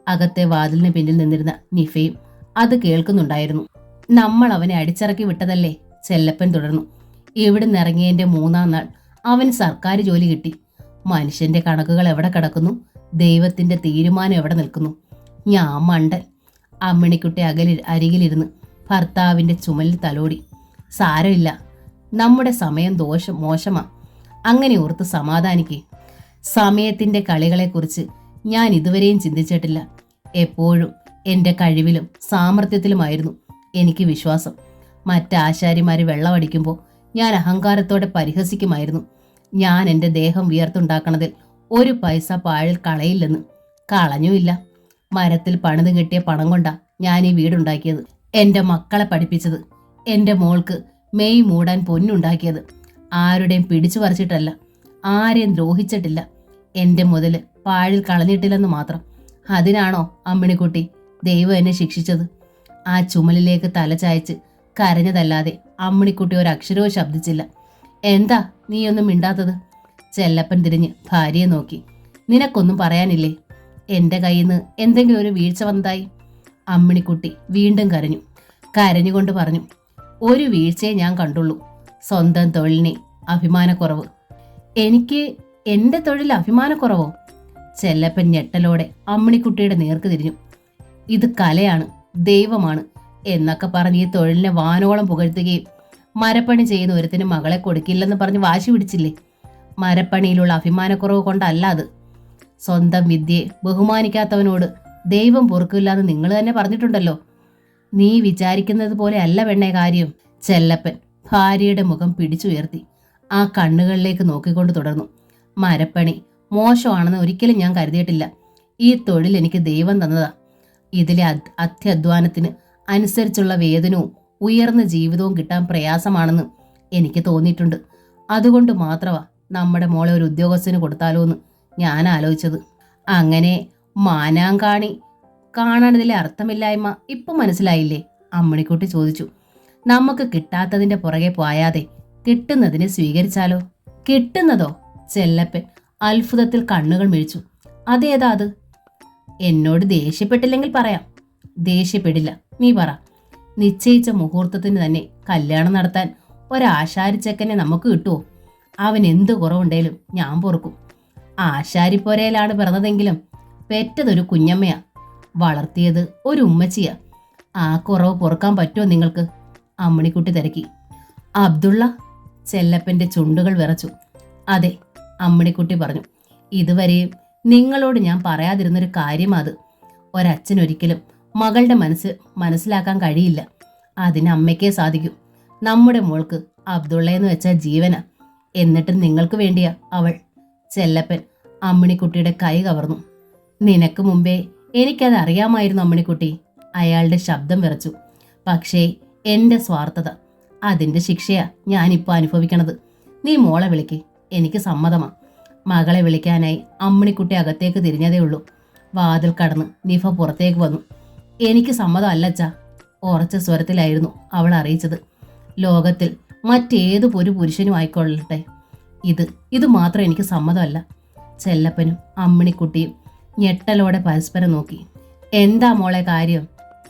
അകത്തെ വാതിലിന് പിന്നിൽ നിന്നിരുന്ന നിഫയും അത് കേൾക്കുന്നുണ്ടായിരുന്നു. നമ്മൾ അവനെ അടിച്ചിറക്കി വിട്ടതല്ലേ? ചെല്ലപ്പൻ തുടർന്നു. ഇവിടുന്ന് ഇറങ്ങിയതിന്റെ 3-ാം നാൾ അവന് സർക്കാർ ജോലി കിട്ടി. മനുഷ്യന്റെ കണക്കുകൾ എവിടെ കിടക്കുന്നു? ദൈവത്തിന്റെ തീരുമാനം എവിടെ നിൽക്കുന്നു? ഞാൻ മണ്ടൻ. അമ്മിണിക്കുട്ടി അരികിലിരുന്ന് ഭർത്താവിന്റെ ചുമലിൽ തലോടി. സാരമില്ല, നമ്മുടെ സമയം മോശമാ. അങ്ങനെ ഓർത്ത് സമാധാനിക്കേ. സമയത്തിന്റെ കളികളെക്കുറിച്ച് ഞാൻ ഇതുവരെയും ചിന്തിച്ചിട്ടില്ല. എപ്പോഴും എൻ്റെ കഴിവിലും സാമർഥ്യത്തിലുമായിരുന്നു എനിക്ക് വിശ്വാസം. മറ്റാശാരിമാര് വെള്ളമടിക്കുമ്പോൾ ഞാൻ അഹങ്കാരത്തോടെ പരിഹസിക്കുമായിരുന്നു. ഞാൻ എൻ്റെ ദേഹം വിയർത്തുണ്ടാക്കണതിൽ 1 പൈസ പാഴിൽ കളയില്ലെന്ന്. കളഞ്ഞുമില്ല. മരത്തിൽ പണിത് കിട്ടിയ പണം കൊണ്ടാ ഞാൻ ഈ വീടുണ്ടാക്കിയത്. എൻ്റെ മക്കളെ പഠിപ്പിച്ചത്. എൻ്റെ മോൾക്ക് മെയ് മൂടാൻ പൊന്നുണ്ടാക്കിയത്. ആരുടെയും പിടിച്ചു പറിച്ചിട്ടല്ല, ആരെയും ദ്രോഹിച്ചിട്ടില്ല. എൻ്റെ മുതൽ പാഴിൽ കളഞ്ഞിട്ടില്ലെന്ന് മാത്രം. അതിനാണോ അമ്മിണിക്കുട്ടി ദൈവം എന്നെ ശിക്ഷിച്ചത്? ആ ചുമലിലേക്ക് തല ചായച്ച് കരഞ്ഞതല്ലാതെ അമ്മിണിക്കുട്ടി ഒരക്ഷരവും ശബ്ദിച്ചില്ല. എന്താ നീയൊന്നും മിണ്ടാത്തത്? ചെല്ലപ്പൻ തിരിഞ്ഞ് ഭാര്യയെ നോക്കി. നിനക്കൊന്നും പറയാനില്ലേ? എൻ്റെ കയ്യിൽ നിന്ന് എന്തെങ്കിലും ഒരു വീഴ്ച വന്നതായി? അമ്മിണിക്കുട്ടി വീണ്ടും കരഞ്ഞു. കരഞ്ഞുകൊണ്ട് പറഞ്ഞു, ഒരു വീഴ്ചയെ ഞാൻ കണ്ടുള്ളൂ. സ്വന്തം തൊഴിലിനെ അഭിമാനക്കുറവ്. എനിക്ക് എൻ്റെ തൊഴിൽ അഭിമാനക്കുറവോ? ചെല്ലപ്പൻ ഞെട്ടലോടെ അമ്മിണിക്കുട്ടിയുടെ നേർക്ക് തിരിഞ്ഞു. ഇത് കലയാണ്, ദൈവമാണ് എന്നൊക്കെ പറഞ്ഞ് ഈ തൊഴിലിനെ വാനോളം പുകഴ്ത്തുകയും മരപ്പണി ചെയ്യുന്ന ഒരുത്തിന് മകളെ കൊടുക്കില്ലെന്ന് പറഞ്ഞ് വാശി പിടിച്ചില്ലേ? മരപ്പണിയിലുള്ള അഭിമാനക്കുറവ് കൊണ്ടല്ല അത്. സ്വന്തം വിദ്യയെ ബഹുമാനിക്കാത്തവനോട് ദൈവം പൊറുക്കില്ലെന്ന് നിങ്ങൾ തന്നെ പറഞ്ഞിട്ടുണ്ടല്ലോ. നീ വിചാരിക്കുന്നത് പോലെ അല്ല പെണ്ണേ കാര്യം. ചെല്ലപ്പൻ ഭാര്യയുടെ മുഖം പിടിച്ചുയർത്തി ആ കണ്ണുകളിലേക്ക് നോക്കിക്കൊണ്ട് തുടർന്നു. മരപ്പണി മോശമാണെന്ന് ഒരിക്കലും ഞാൻ കരുതിയിട്ടില്ല. ഈ തൊഴിൽ എനിക്ക് ദൈവം തന്നതാ. ഇതിലെ അത്യധ്വാനത്തിന് അനുസരിച്ചുള്ള വേതനവും ഉയർന്ന ജീവിതവും കിട്ടാൻ പ്രയാസമാണെന്ന് എനിക്ക് തോന്നിയിട്ടുണ്ട്. അതുകൊണ്ട് മാത്രമാ നമ്മുടെ മോളെ ഒരു ഉദ്യോഗസ്ഥന് കൊടുത്താലോ എന്ന് ഞാൻ ആലോചിച്ചത്. അങ്ങനെ മാനാങ്കാണി കാണാനതിലെ അർത്ഥമില്ലായ്മ ഇപ്പം മനസ്സിലായില്ലേ? അമ്മിണിക്കുട്ടി ചോദിച്ചു. നമുക്ക് കിട്ടാത്തതിന്റെ പുറകെ പോയാതെ കിട്ടുന്നതിനെ സ്വീകരിച്ചാലോ? കിട്ടുന്നതോ? ചെല്ലപ്പൻ അത്ഭുതത്തിൽ കണ്ണുകൾ മിഴിച്ചു. അതേതാ അത്? എന്നോട് ദേഷ്യപ്പെട്ടില്ലെങ്കിൽ പറയാം. ദേഷ്യപ്പെടില്ല, നീ പറ. നിശ്ചയിച്ച മുഹൂർത്തത്തിന് തന്നെ കല്യാണം നടത്താൻ ഒരാശാരിച്ചക്കനെ നമുക്ക് കിട്ടുമോ? അവൻ എന്ത് കുറവുണ്ടേലും ഞാൻ പൊറുക്കും. ആശാരിപ്പൊരയിലാണ് പിറന്നതെങ്കിലും പെറ്റതൊരു കുഞ്ഞമ്മയാ, വളർത്തിയത് ഒരു ഉമ്മച്ചിയാ. ആ കുറവ് പൊറുക്കാൻ പറ്റുമോ നിങ്ങൾക്ക്? അമ്മിണിക്കുട്ടി തിരക്കി. അബ്ദുള്ള? ചെല്ലപ്പന്റെ ചുണ്ടുകൾ വിറച്ചു. അതെ, അമ്മിണിക്കുട്ടി പറഞ്ഞു. ഇതുവരെയും നിങ്ങളോട് ഞാൻ പറയാതിരുന്നൊരു കാര്യമാത്. ഒരച്ഛനൊരിക്കലും മകളുടെ മനസ്സിലാക്കാൻ കഴിയില്ല. അതിന് അമ്മയ്ക്കേ സാധിക്കും. നമ്മുടെ മോൾക്ക് അബ്ദുള്ളയെന്ന് വെച്ചാൽ ജീവന. എന്നിട്ടും നിങ്ങൾക്ക് വേണ്ടിയാ അവൾ. ചെല്ലപ്പൻ അമ്മിണിക്കുട്ടിയുടെ കൈ കവർന്നു. നിനക്ക് മുമ്പേ എനിക്കത് അറിയാമായിരുന്നു അമ്മിണിക്കുട്ടി. അയാളുടെ ശബ്ദം വിറച്ചു. പക്ഷേ എൻ്റെ സ്വാർത്ഥത, അതിൻ്റെ ശിക്ഷയാ ഞാനിപ്പോൾ അനുഭവിക്കണത്. നീ മോളെ വിളിക്ക്, എനിക്ക് സമ്മതമാ. മകളെ വിളിക്കാനായി അമ്മിണിക്കുട്ടി അകത്തേക്ക് തിരിഞ്ഞതേ ഉള്ളൂ. വാതിൽ കടന്ന് നിഫ പുറത്തേക്ക് വന്നു. എനിക്ക് സമ്മതമല്ലച്ചാ, ഉറച്ച സ്വരത്തിലായിരുന്നു അവൾ അറിയിച്ചത്. ലോകത്തിൽ മറ്റേതു ഒരു പുരുഷനും ആയിക്കൊള്ളട്ടെ, ഇത് മാത്രം എനിക്ക് സമ്മതമല്ല. ചെല്ലപ്പനും അമ്മിണിക്കുട്ടിയും ഞെട്ടലോടെ പരസ്പരം നോക്കി. എന്താ മോളെ കാര്യം?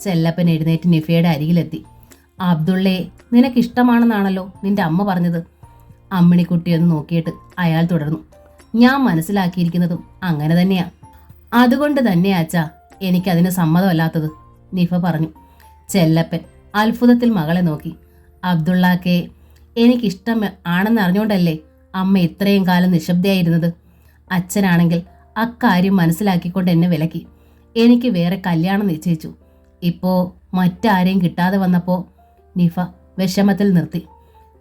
ചെല്ലപ്പൻ എഴുന്നേറ്റ് നിഫയുടെ അരികിലെത്തി. അബ്ദുള്ളയെ നിനക്കിഷ്ടമാണെന്നാണല്ലോ നിന്റെ അമ്മ പറഞ്ഞത്. അമ്മിണിക്കുട്ടിയൊന്ന് നോക്കിയിട്ട് അയാൾ തുടർന്നു. ഞാൻ മനസ്സിലാക്കിയിരിക്കുന്നതും അങ്ങനെ തന്നെയാ. അതുകൊണ്ട് തന്നെയാ അച്ഛാ എനിക്കതിന് സമ്മതമല്ലാത്തത്, നിഫ പറഞ്ഞു. ചെല്ലപ്പൻ അത്ഭുതത്തിൽ മകളെ നോക്കി. അബ്ദുള്ളാക്കെ എനിക്കിഷ്ടം ആണെന്ന് അറിഞ്ഞുകൊണ്ടല്ലേ അമ്മ ഇത്രയും കാലം നിശബ്ദയായിരുന്നത്? അച്ഛനാണെങ്കിൽ അക്കാര്യം മനസ്സിലാക്കിക്കൊണ്ട് എന്നെ വിലക്കി. എനിക്ക് വേറെ കല്യാണം നിശ്ചയിച്ചു. ഇപ്പോ മറ്റാരെയും കിട്ടാതെ വന്നപ്പോ നിഫ വിഷമത്തിൽ നിർത്തി.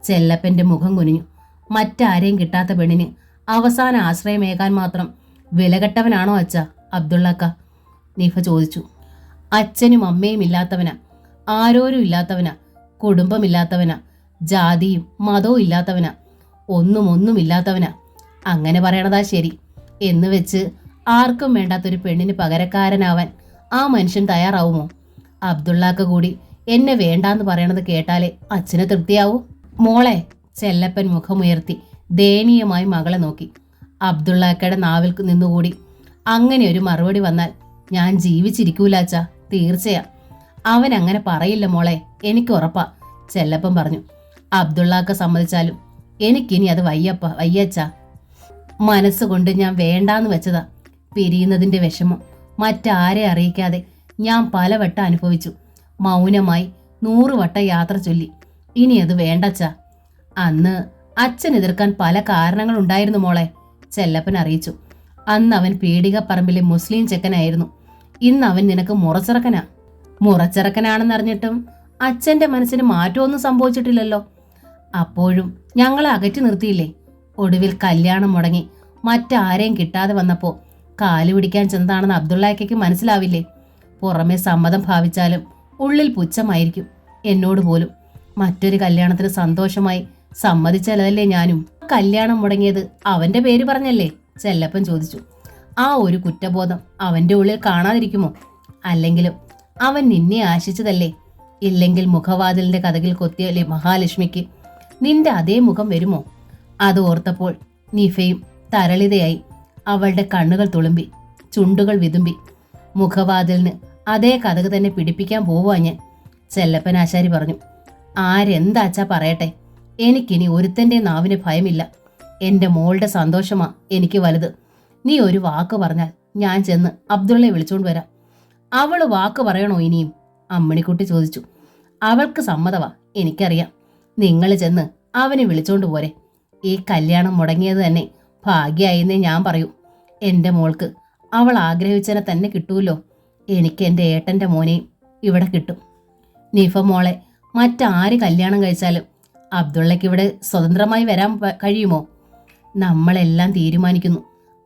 ചെല്ലപ്പന്റെ മുഖം കുനിഞ്ഞു. മറ്റാരെയും കിട്ടാത്ത പെണ്ണിന് അവസാന ആശ്രയമേകാൻ മാത്രം വിലകെട്ടവനാണോ അച്ഛ അബ്ദുള്ളക്ക? നിഫ ചോദിച്ചു. അച്ഛനും അമ്മയും ഇല്ലാത്തവനാ, ആരോരും ഇല്ലാത്തവനാ, കുടുംബമില്ലാത്തവനാ, ജാതിയും മതവും ഇല്ലാത്തവനാ, ഒന്നുമില്ലാത്തവനാ. അങ്ങനെ പറയണതാ ശരി. എന്ന് വെച്ച് ആർക്കും വേണ്ടാത്തൊരു പെണ്ണിന് പകരക്കാരനാവാൻ ആ മനുഷ്യൻ തയ്യാറാവുമോ? അബ്ദുള്ളാക്ക കൂടി എന്നെ വേണ്ടാന്ന് പറയണത് കേട്ടാലേ അച്ഛന് തൃപ്തിയാവൂ? മോളെ, ചെല്ലപ്പൻ മുഖമുയർത്തി ദയനീയമായി മകളെ നോക്കി. അബ്ദുള്ളാക്കയുടെ നാവിൽ നിന്നുകൂടി അങ്ങനെ ഒരു മറുപടി വന്നാൽ ഞാൻ ജീവിച്ചിരിക്കൂല അച്ഛാ, തീർച്ചയാ. അവൻ അങ്ങനെ പറയില്ല മോളെ, എനിക്ക് ഉറപ്പാ, ചെല്ലപ്പൻ പറഞ്ഞു. അബ്ദുള്ളാക്ക സമ്മതിച്ചാലും എനിക്കിനി അത് വയ്യച്ചാ. മനസ്സുകൊണ്ട് ഞാൻ വേണ്ടാന്ന് വെച്ചതാ. പിരിയുന്നതിന്റെ വിഷമം മറ്റാരെ അറിയിക്കാതെ ഞാൻ പലവട്ടം അനുഭവിച്ചു. മൗനമായി 100 വട്ടം യാത്ര ചൊല്ലി. ഇനി അത് വേണ്ടച്ചാ. അന്ന് അച്ഛൻ എതിർക്കാൻ പല കാരണങ്ങളുണ്ടായിരുന്നു മോളെ, ചെല്ലപ്പൻ അറിയിച്ചു. അന്ന് അവൻ പീടികപ്പറമ്പിലെ മുസ്ലിം ചെക്കനായിരുന്നു. ഇന്ന് അവൻ നിനക്ക് മുറച്ചിറക്കനാ. മുറച്ചിറക്കനാണെന്നറിഞ്ഞിട്ടും അച്ഛന്റെ മനസ്സിന് മാറ്റമൊന്നും സംഭവിച്ചിട്ടില്ലല്ലോ. അപ്പോഴും ഞങ്ങളെ അകറ്റി നിർത്തിയില്ലേ? ഒടുവിൽ കല്യാണം മുടങ്ങി മറ്റാരെയും കിട്ടാതെ വന്നപ്പോ കാലു പിടിക്കാൻ ചെന്നതാണെന്ന് അബ്ദുള്ളയ്ക്ക് മനസ്സിലാവില്ലേ? പുറമെ സമ്മതം ഭാവിച്ചാലും ഉള്ളിൽ പുച്ഛമായിരിക്കും എന്നോട് പോലും. മറ്റൊരു കല്യാണത്തിന് സന്തോഷമായി സമ്മതിച്ചാലല്ലേ ഞാനും. കല്യാണം മുടങ്ങിയത് അവന്റെ പേര് പറഞ്ഞല്ലേ? ചെല്ലപ്പൻ ചോദിച്ചു. ആ ഒരു കുറ്റബോധം അവന്റെ ഉള്ളിൽ കാണാതിരിക്കുമോ? അല്ലെങ്കിലും അവൻ നിന്നെ ആശിച്ചതല്ലേ? ഇല്ലെങ്കിൽ മുഖവാതിലിന്റെ കതകിൽ കൊത്തിയ മഹാലക്ഷ്മിക്ക് നിന്റെ അതേ മുഖം വരുമോ? അത് ഓർത്തപ്പോൾ നിഫയും തരളിതയായി. അവളുടെ കണ്ണുകൾ തുളുമ്പി, ചുണ്ടുകൾ വിതുമ്പി. മുഖവാതിലിന് അതേ കതക് തന്നെ പിടിപ്പിക്കാൻ പോവാ ഞാൻ, ചെല്ലപ്പൻ ആശാരി പറഞ്ഞു. ആരെന്താച്ചാ പറയട്ടെ, എനിക്കിനി ഒരുത്തന്റെ നാവിന് ഭയമില്ല. എന്റെ മോളുടെ സന്തോഷമാ എനിക്ക് വലുത്. നീ ഒരു വാക്ക് പറഞ്ഞാൽ ഞാൻ ചെന്ന് അബ്ദുള്ളയെ വിളിച്ചോണ്ട് വരാം. അവള് വാക്ക് പറയണോ ഇനിയും? അമ്മിണിക്കുട്ടി ചോദിച്ചു. അവൾക്ക് സമ്മതമാ, എനിക്കറിയാം. നിങ്ങൾ ചെന്ന് അവനെ വിളിച്ചോണ്ട് പോരെ. ഈ കല്യാണം മുടങ്ങിയത് തന്നെ ഭാഗ്യായെന്നേ ഞാൻ പറയൂ. എന്റെ മോൾക്ക് അവൾ ആഗ്രഹിച്ചതിനെ തന്നെ കിട്ടൂല്ലോ. എനിക്ക് എൻ്റെ ഏട്ടൻ്റെ മോനെയും ഇവിടെ കിട്ടും. നിഫ മോളെ മറ്റാര് കല്യാണം കഴിച്ചാലും അബ്ദുള്ളയ്ക്ക് ഇവിടെ സ്വതന്ത്രമായി വരാൻ കഴിയുമോ? നമ്മളെല്ലാം തീരുമാനിക്കുന്നു.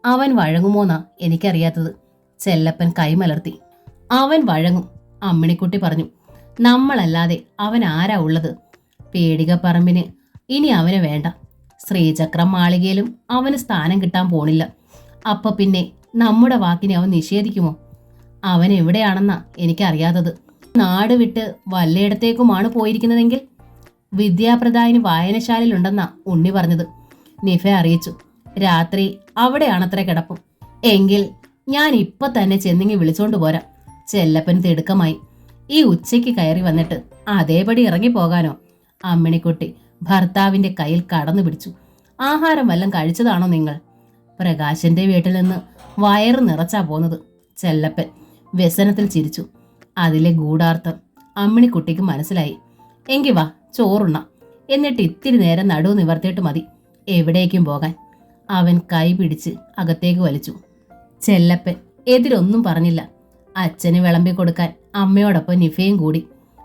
അവൻ വഴങ്ങുമോന്നാ എനിക്കറിയാത്തത്, ചെല്ലപ്പൻ കൈമലർത്തി. അവൻ വഴങ്ങും, അമ്മിണിക്കുട്ടി പറഞ്ഞു. നമ്മളല്ലാതെ അവൻ ആരാ ഉള്ളത്? പേടികപ്പറമ്പിന് ഇനി അവന് വേണ്ട. ശ്രീചക്രം മാളികയിലും അവന് സ്ഥാനം കിട്ടാൻ പോണില്ല. അപ്പൊ പിന്നെ നമ്മുടെ വാക്കിനെ അവൻ നിഷേധിക്കുമോ? അവൻ എവിടെയാണെന്നാ എനിക്കറിയാത്തത്. നാട് വിട്ട് വല്ലയിടത്തേക്കുമാണ് പോയിരിക്കുന്നതെങ്കിൽ വിദ്യാപ്രദായിനി വായനശാലയിലുണ്ടെന്നാ ഉണ്ണി പറഞ്ഞത്, നിഫ അറിയിച്ചു. രാത്രി അവിടെയാണത്ര കിടപ്പും. എങ്കിൽ ഞാൻ ഇപ്പൊ തന്നെ ചെന്നിങ്ങി വിളിച്ചോണ്ട് പോരാം. ചെല്ലപ്പൻ തിടുക്കമായി. ഈ ഉച്ചയ്ക്ക് കയറി വന്നിട്ട് അതേപടി ഇറങ്ങിപ്പോകാനോ? അമ്മിണിക്കുട്ടി ഭർത്താവിന്റെ കയ്യിൽ കടന്നു പിടിച്ചു. ആഹാരം വല്ലം കഴിച്ചതാണോ നിങ്ങൾ? പ്രകാശന്റെ വീട്ടിൽ നിന്ന് വയറ് നിറച്ചാ പോന്നത്, ചെല്ലപ്പൻ വ്യസനത്തിൽ ചിരിച്ചു. അതിലെ ഗൂഢാർത്ഥം അമ്മിണിക്കുട്ടിക്ക് മനസ്സിലായി. എങ്കി വാ ചോറുണ്ണ, എന്നിട്ട് ഇത്തിരി നേരം നടുവ് നിവർത്തിയിട്ട് മതി എവിടേക്കും പോകാൻ. അവൻ കൈ പിടിച്ച് അകത്തേക്ക് വലിച്ചു. ചെല്ലപ്പൻ എതിരൊന്നും പറഞ്ഞില്ല. അച്ഛന് വിളമ്പി കൊടുക്കാൻ അമ്മയോടൊപ്പം നിഫയും കൂടി.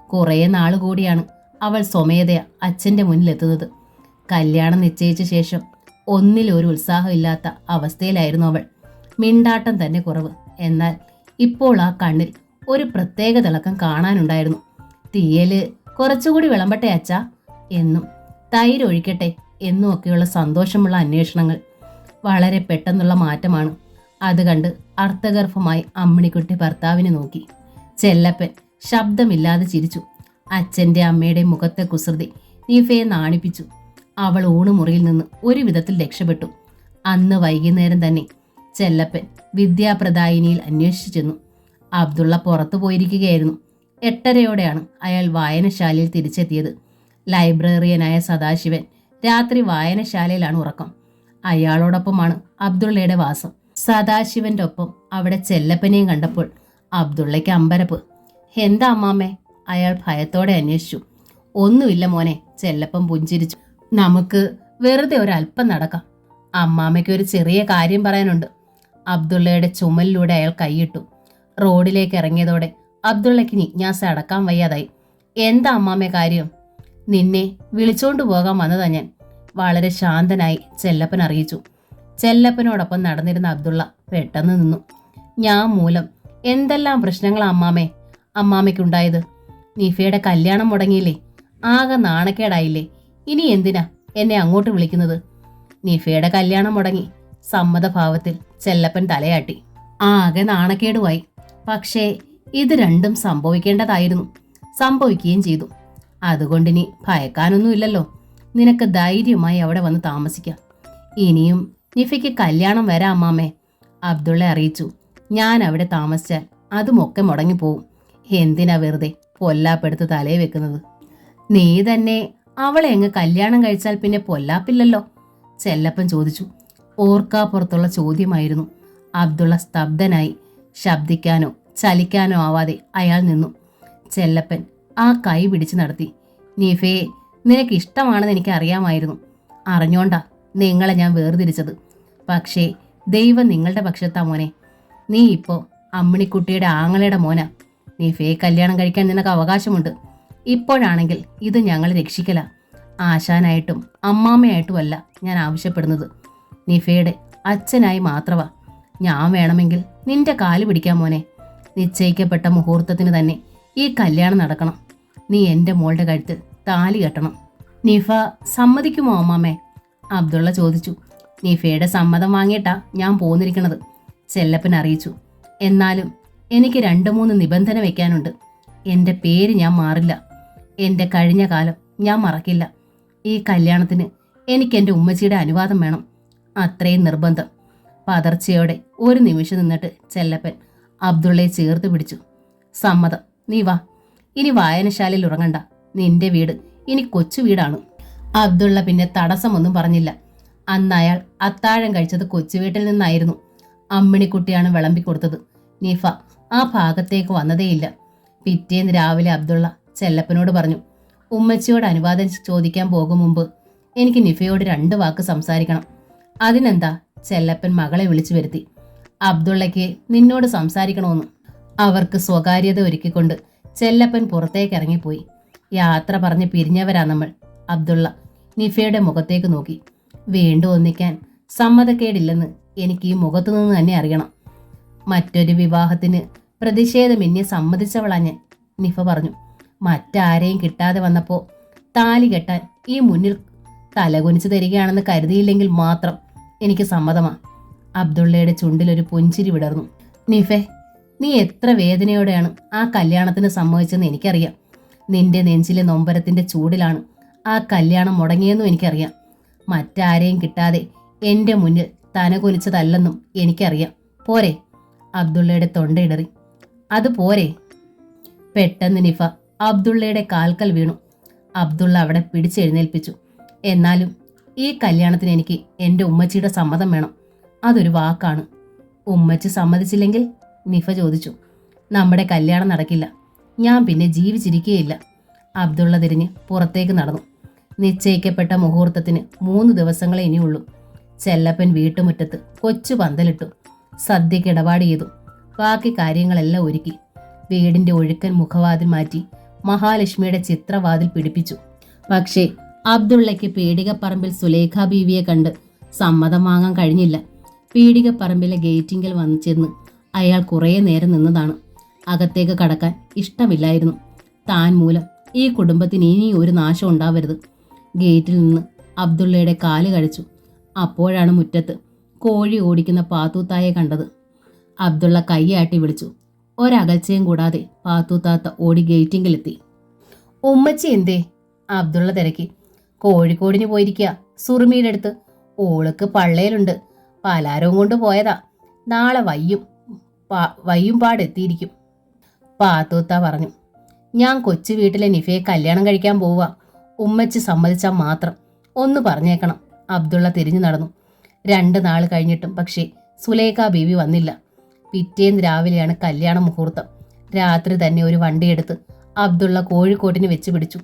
കുറേ നാള് കൂടിയാണ് അവൾ സ്വമേധയാ അച്ഛന്റെ മുന്നിലെത്തുന്നത്. കല്യാണം നിശ്ചയിച്ച ശേഷം ഒന്നിലൊരു ഉത്സാഹമില്ലാത്ത അവസ്ഥയിലായിരുന്നു അവൾ. മിണ്ടാട്ടം തന്നെ കുറവ്. എന്നാൽ ഇപ്പോൾ ആ കണ്ണിൽ ഒരു പ്രത്യേക തിളക്കം കാണാനുണ്ടായിരുന്നു. തീയല് കുറച്ചുകൂടി വിളമ്പട്ടെ അച്ഛാ എന്നും തൈര് ഒഴിക്കട്ടെ എന്നുമൊക്കെയുള്ള സന്തോഷമുള്ള അന്വേഷണങ്ങൾ. വളരെ പെട്ടെന്നുള്ള മാറ്റമാണ്. അത് കണ്ട് അർത്ഥഗർഭമായി അമ്മിണിക്കുട്ടി ഭർത്താവിനെ നോക്കി. ചെല്ലപ്പൻ ശബ്ദമില്ലാതെ ചിരിച്ചു. അച്ഛൻ്റെ അമ്മയുടെയും മുഖത്തെ കുസൃതി നീഫയെ നാണിപ്പിച്ചു. അവൾ ഊണുമുറിയിൽ നിന്ന് ഒരു വിധത്തിൽ രക്ഷപ്പെട്ടു. അന്ന് വൈകുന്നേരം തന്നെ ചെല്ലപ്പൻ വിദ്യാപ്രദായിനിയിൽ അന്വേഷിച്ചു ചെന്നു. അബ്ദുള്ള പുറത്തു പോയിരിക്കുകയായിരുന്നു. 8:30യോടെയാണ് അയാൾ വായനശാലയിൽ തിരിച്ചെത്തിയത്. ലൈബ്രറിയനായ സദാശിവൻ രാത്രി വായനശാലയിലാണ് ഉറക്കം. അയാളോടൊപ്പമാണ് അബ്ദുള്ളയുടെ വാസം. സദാശിവന്റെ ഒപ്പം അവിടെ ചെല്ലപ്പനെയും കണ്ടപ്പോൾ അബ്ദുള്ളയ്ക്ക് അമ്പരപ്പ്. എന്താ അമ്മാമ്മേ? അയാൾ ഭയത്തോടെ അന്വേഷിച്ചു. ഒന്നുമില്ല മോനെ, ചെല്ലപ്പൻ പുഞ്ചിരിച്ചു. നമുക്ക് വെറുതെ ഒരല്പം നടക്കാം. അമ്മാമ്മയ്ക്ക് ഒരു ചെറിയ കാര്യം പറയാനുണ്ട്. അബ്ദുള്ളയുടെ ചുമലിലൂടെ അയാൾ കൈയിട്ടു. റോഡിലേക്ക് ഇറങ്ങിയതോടെ അബ്ദുള്ളയ്ക്ക് ജിജ്ഞാസ അടക്കാൻ വയ്യാതായി. എന്താ അമ്മാമ്മേ കാര്യം? നിന്നെ വിളിച്ചോണ്ടു പോകാൻ വന്നതാ ഞാൻ, വളരെ ശാന്തനായി ചെല്ലപ്പൻ അറിയിച്ചു. ചെല്ലപ്പനോടൊപ്പം നടന്നിരുന്ന അബ്ദുള്ള പെട്ടെന്ന് നിന്നു. ഞാൻ മൂലം എന്തെല്ലാം പ്രശ്നങ്ങളാ അമ്മാമ്മയ്ക്കുണ്ടായത്? നിഫയുടെ കല്യാണം മുടങ്ങിയില്ലേ? ആകെ നാണക്കേടായില്ലേ? ഇനി എന്തിനാ എന്നെ അങ്ങോട്ട് വിളിക്കുന്നത്? നിഫയുടെ കല്യാണം മുടങ്ങി. സമ്മതഭാവത്തിൽ ചെല്ലപ്പൻ തലയാട്ടി. ആകെ നാണക്കേടുമായി. പക്ഷേ ഇത് രണ്ടും സംഭവിക്കേണ്ടതായിരുന്നു. സംഭവിക്കുകയും ചെയ്തു. അതുകൊണ്ടിനി ഭയക്കാനൊന്നുമില്ലല്ലോ. നിനക്ക് ധൈര്യമായി അവിടെ വന്ന് താമസിക്കാം. ഇനിയും നിഫയ്ക്ക് കല്യാണം വരാം അമ്മാമ്മേ, അബ്ദുള്ള അറിയിച്ചു. ഞാൻ അവിടെ താമസിച്ചാൽ അതുമൊക്കെ മുടങ്ങിപ്പോവും. എന്തിനാ വെറുതെ പൊല്ലാപ്പെടുത്ത് തലയെ വെക്കുന്നത്? നീ തന്നെ അവളെ അങ്ങ് കല്യാണം കഴിച്ചാൽ പിന്നെ പൊല്ലാപ്പില്ലല്ലോ, ചെല്ലപ്പൻ ചോദിച്ചു. ഓർക്കാപ്പുറത്തുള്ള ചോദ്യമായിരുന്നു. അബ്ദുള്ള സ്തബ്ധനായി. ശബ്ദിക്കാനോ ചലിക്കാനോ ആവാതെ അയാൾ നിന്നു. ചെല്ലപ്പൻ ആ കൈ പിടിച്ചു നടത്തി. നിഫയെ നിനക്ക് ഇഷ്ടമാണെന്ന് എനിക്ക് അറിയാമായിരുന്നു. അറിഞ്ഞോണ്ടാ നിങ്ങളെ ഞാൻ വേർതിരിച്ചത്. പക്ഷേ ദൈവം നിങ്ങളുടെ പക്ഷത്താ മോനെ. നീ ഇപ്പോൾ അമ്മിണിക്കുട്ടിയുടെ ആങ്ങളയുടെ മോനാ. നിഫയെ കല്യാണം കഴിക്കാൻ നിനക്ക് അവകാശമുണ്ട്. ഇപ്പോഴാണെങ്കിൽ ഇത് ഞങ്ങൾ രക്ഷിക്കല. ആശാനായിട്ടും അമ്മാമ്മയായിട്ടുമല്ല ഞാൻ ആവശ്യപ്പെടുന്നത്. നിഫയുടെ അച്ഛനായി മാത്രമാ. ഞാൻ വേണമെങ്കിൽ നിന്റെ കാല് പിടിക്കാൻ മോനെ. നിശ്ചയിക്കപ്പെട്ട മുഹൂർത്തത്തിന് തന്നെ ഈ കല്യാണം നടക്കണം. നീ എൻ്റെ മോളുടെ കഴുത്തിൽ താലി കെട്ടണം. നിഫ സമ്മതിക്കുമോ അമ്മാമ്മേ? അബ്ദുള്ള ചോദിച്ചു. നിഫയുടെ സമ്മതം വാങ്ങിയിട്ടാ ഞാൻ പോന്നിരിക്കണത്, ചെല്ലപ്പൻ അറിയിച്ചു. എന്നാലും എനിക്ക് 2-3 നിബന്ധന വെക്കാനുണ്ട്. എൻ്റെ പേര് ഞാൻ മാറില്ല. എൻ്റെ കഴിഞ്ഞ കാലം ഞാൻ മറക്കില്ല. ഈ കല്യാണത്തിന് എനിക്ക് എൻ്റെ ഉമ്മച്ചിയുടെ അനുവാദം വേണം. അത്രയും നിർബന്ധം. പതർച്ചയോടെ ഒരു നിമിഷം നിന്നിട്ട് ചെല്ലപ്പൻ അബ്ദുള്ളയെ ചേർത്ത് പിടിച്ചു. സമ്മതം, നീ വാ. ഇനി വായനശാലയിൽ ഉറങ്ങണ്ട. നിന്റെ വീട് ഇനി കൊച്ചു വീടാണ്. അബ്ദുള്ള പിന്നെ തടസ്സമൊന്നും പറഞ്ഞില്ല. അന്ന് അയാൾ അത്താഴം കഴിച്ചത് കൊച്ചുവീട്ടിൽ നിന്നായിരുന്നു. അമ്മിണിക്കുട്ടിയാണ് വിളമ്പിക്കൊടുത്തത്. നിഫ ആ ഭാഗത്തേക്ക് വന്നതേയില്ല. പിറ്റേന്ന് രാവിലെ അബ്ദുള്ള ചെല്ലപ്പനോട് പറഞ്ഞു, ഉമ്മച്ചിയോട് അനുവാദം ചോദിക്കാൻ പോകും മുമ്പ് എനിക്ക് നിഫയോട് 2 വാക്ക് സംസാരിക്കണം. അതിനെന്താ? ചെല്ലപ്പൻ മകളെ വിളിച്ചു വരുത്തി. അബ്ദുള്ളയ്ക്ക് നിന്നോട് സംസാരിക്കണമെന്ന്. അവർക്ക് സ്വകാര്യത ഒരുക്കിക്കൊണ്ട് ചെല്ലപ്പൻ പുറത്തേക്ക് ഇറങ്ങിപ്പോയി. യാത്ര പറഞ്ഞ് പിരിഞ്ഞവരാ നമ്മൾ. അബ്ദുള്ള നിഫയുടെ മുഖത്തേക്ക് നോക്കി. വീണ്ടും ഒന്നിക്കാൻ സമ്മതക്കേടില്ലെന്ന് എനിക്ക് ഈ മുഖത്തു നിന്ന് തന്നെ അറിയണം. മറ്റൊരു വിവാഹത്തിന് പ്രതിഷേധമെന്നെ സമ്മതിച്ചവളാ ഞാൻ, നിഫ പറഞ്ഞു. മറ്റാരെയും കിട്ടാതെ വന്നപ്പോൾ താലി കെട്ടാൻ ഈ മുന്നിൽ തലകുനിച്ചു തരികയാണെന്ന് കരുതിയില്ലെങ്കിൽ മാത്രം എനിക്ക് സമ്മതമാ. അബ്ദുള്ളയുടെ ചുണ്ടിലൊരു പുഞ്ചിരി വിടർന്നു. നിഫെ, നീ എത്ര വേദനയോടെയാണ് ആ കല്യാണത്തിന് സമ്മതിച്ചെന്ന് എനിക്കറിയാം. നിന്റെ നെഞ്ചിലെ നൊമ്പരത്തിന്റെ ചൂടിലാണ് ആ കല്യാണം മുടങ്ങിയെന്നും എനിക്കറിയാം. മറ്റാരെയും കിട്ടാതെ എൻ്റെ മുന്നിൽ തനകുനിച്ചതല്ലെന്നും എനിക്കറിയാം. പോരെ? അബ്ദുള്ളയുടെ തൊണ്ടയിടറി. അത് പോരെ? പെട്ടെന്ന് നിഫ അബ്ദുള്ളയുടെ കാൽക്കൽ വീണു. അബ്ദുള്ള അവിടെ പിടിച്ചെഴുന്നേൽപ്പിച്ചു. എന്നാലും ഈ കല്യാണത്തിന് എനിക്ക് എൻ്റെ ഉമ്മച്ചിയുടെ സമ്മതം വേണം. അതൊരു വാക്കാണ്. ഉമ്മച്ചി സമ്മതിച്ചില്ലെങ്കിൽ? നിഫ ചോദിച്ചു. നമ്മുടെ കല്യാണം നടക്കില്ല. ഞാൻ പിന്നെ ജീവിച്ചിരിക്കുകയില്ല. അബ്ദുള്ള തിരിഞ്ഞ് പുറത്തേക്ക് നടന്നു. നിശ്ചയിക്കപ്പെട്ട മുഹൂർത്തത്തിന് 3 ദിവസങ്ങളെ ഇനിയുള്ളൂ. ചെല്ലപ്പൻ വീട്ടുമുറ്റത്ത് കൊച്ചു പന്തലിട്ടു. സദ്യക്ക് ഇടപാട് ചെയ്തു. ബാക്കി കാര്യങ്ങളെല്ലാം ഒരുക്കി. വീടിന്റെ ഒഴുക്കൻ മുഖവാതിൽ മാറ്റി മഹാലക്ഷ്മിയുടെ ചിത്രവാതിൽ പിടിപ്പിച്ചു. പക്ഷേ അബ്ദുള്ളയ്ക്ക് പീടികപ്പറമ്പിൽ സുലേഖ ബീവിയെ കണ്ട് സമ്മതം വാങ്ങാൻ കഴിഞ്ഞില്ല. പീടികപ്പറമ്പിലെ ഗേറ്റിങ്കിൽ വന്നു ചെന്ന് അയാൾ കുറേ നേരം നിന്നതാണ്. അകത്തേക്ക് കടക്കാൻ ഇഷ്ടമില്ലായിരുന്നു. താൻ മൂലം ഈ കുടുംബത്തിന് ഇനി ഒരു നാശം ഉണ്ടാവരുത്. ഗേറ്റിൽ നിന്ന് അബ്ദുള്ളയുടെ കാല് കഴിച്ചു. അപ്പോഴാണ് മുറ്റത്ത് കോഴി ഓടിക്കുന്ന പാത്തൂത്തായെ കണ്ടത്. അബ്ദുള്ള കൈയാട്ടി വിളിച്ചു. ഒരകൽച്ചയും കൂടാതെ പാത്തൂത്താത്ത ഓടി ഗേറ്റിങ്കിലെത്തി. ഉമ്മച്ചി എന്തേ? അബ്ദുള്ള തിരക്കി. കോഴിക്കോടിന് പോയിരിക്കുക, സുറുമിയുടെ അടുത്ത്. ഓൾക്ക് പള്ളയിലുണ്ട്. പലാരവും കൊണ്ട് പോയതാ. നാളെ വയ്യും പാടെത്തിയിരിക്കും. പാത്തൂത്ത പറഞ്ഞു. ഞാൻ കൊച്ചു വീട്ടിലെ നിഫയെ കല്യാണം കഴിക്കാൻ പോവുക. ഉമ്മച്ചി സമ്മതിച്ചാൽ മാത്രം ഒന്ന് പറഞ്ഞേക്കണം. അബ്ദുള്ള തിരിഞ്ഞു നടന്നു. 2 നാൾ കഴിഞ്ഞിട്ടും പക്ഷേ സുലേഖ ബീവി വന്നില്ല. പിറ്റേന്ന് രാവിലെയാണ് കല്യാണ മുഹൂർത്തം. രാത്രി തന്നെ ഒരു വണ്ടിയെടുത്ത് അബ്ദുള്ള കോഴിക്കോട്ടിന് വെച്ച് പിടിച്ചു.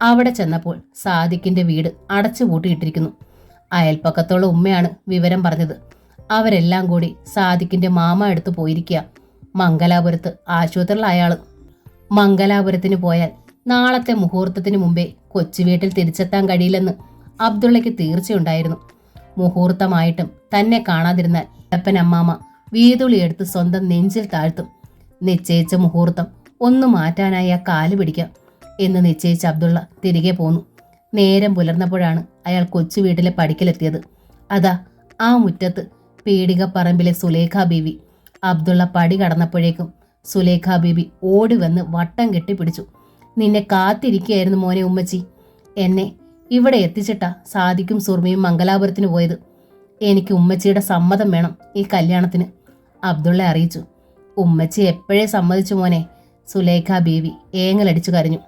അവിടെ ചെന്നപ്പോൾ സാദിഖിന്റെ വീട് അടച്ചു പൂട്ടിയിട്ടിരിക്കുന്നു. അയൽപ്പക്കത്തുള്ള ഉമ്മയാണ് വിവരം പറഞ്ഞത്. അവരെല്ലാം കൂടി സാദിഖിന്റെ മാമ എടുത്തു പോയിരിക്കുക. മംഗലാപുരത്ത് ആശുപത്രിയിൽ അയാള്. മംഗലാപുരത്തിന് പോയാൽ നാളത്തെ മുഹൂർത്തത്തിന് മുമ്പേ കൊച്ചുവീട്ടിൽ തിരിച്ചെത്താൻ കഴിയില്ലെന്ന് അബ്ദുള്ളയ്ക്ക് തീർച്ചയുണ്ടായിരുന്നു. മുഹൂർത്തമായിട്ടും തന്നെ കാണാതിരുന്നാൽ അപ്പനമ്മാമ വീതുളിയെടുത്ത് സ്വന്തം നെഞ്ചിൽ താഴ്ത്തും. നിശ്ചയിച്ച മുഹൂർത്തം ഒന്നു മാറ്റാനായി ആ കാല് പിടിക്കാം എന്ന് നിശ്ചയിച്ച അബ്ദുള്ള തിരികെ പോന്നു. നേരം പുലർന്നപ്പോഴാണ് അയാൾ കൊച്ചു വീട്ടിലെ പടിക്കലെത്തിയത്. അതാ ആ മുറ്റത്ത് പീടികപ്പറമ്പിലെ സുലേഖ ബീവി. അബ്ദുള്ള പടി കടന്നപ്പോഴേക്കും സുലേഖ ബീബി ഓടി വന്ന് വട്ടം കെട്ടിപ്പിടിച്ചു. നിന്നെ കാത്തിരിക്കുകയായിരുന്നു മോനെ ഉമ്മച്ചി. എന്നെ ഇവിടെ എത്തിച്ചിട്ടാ സാദിക്കും സുർമിയും മംഗലാപുരത്തിന് പോയത്. എനിക്ക് ഉമ്മച്ചിയുടെ സമ്മതം വേണം ഈ കല്യാണത്തിന്, അബ്ദുള്ള അറിയിച്ചു. ഉമ്മച്ചി എപ്പോഴേ സമ്മതിച്ചു മോനെ. സുലേഖ ബീവി ഏങ്ങലടിച്ചു കരഞ്ഞു.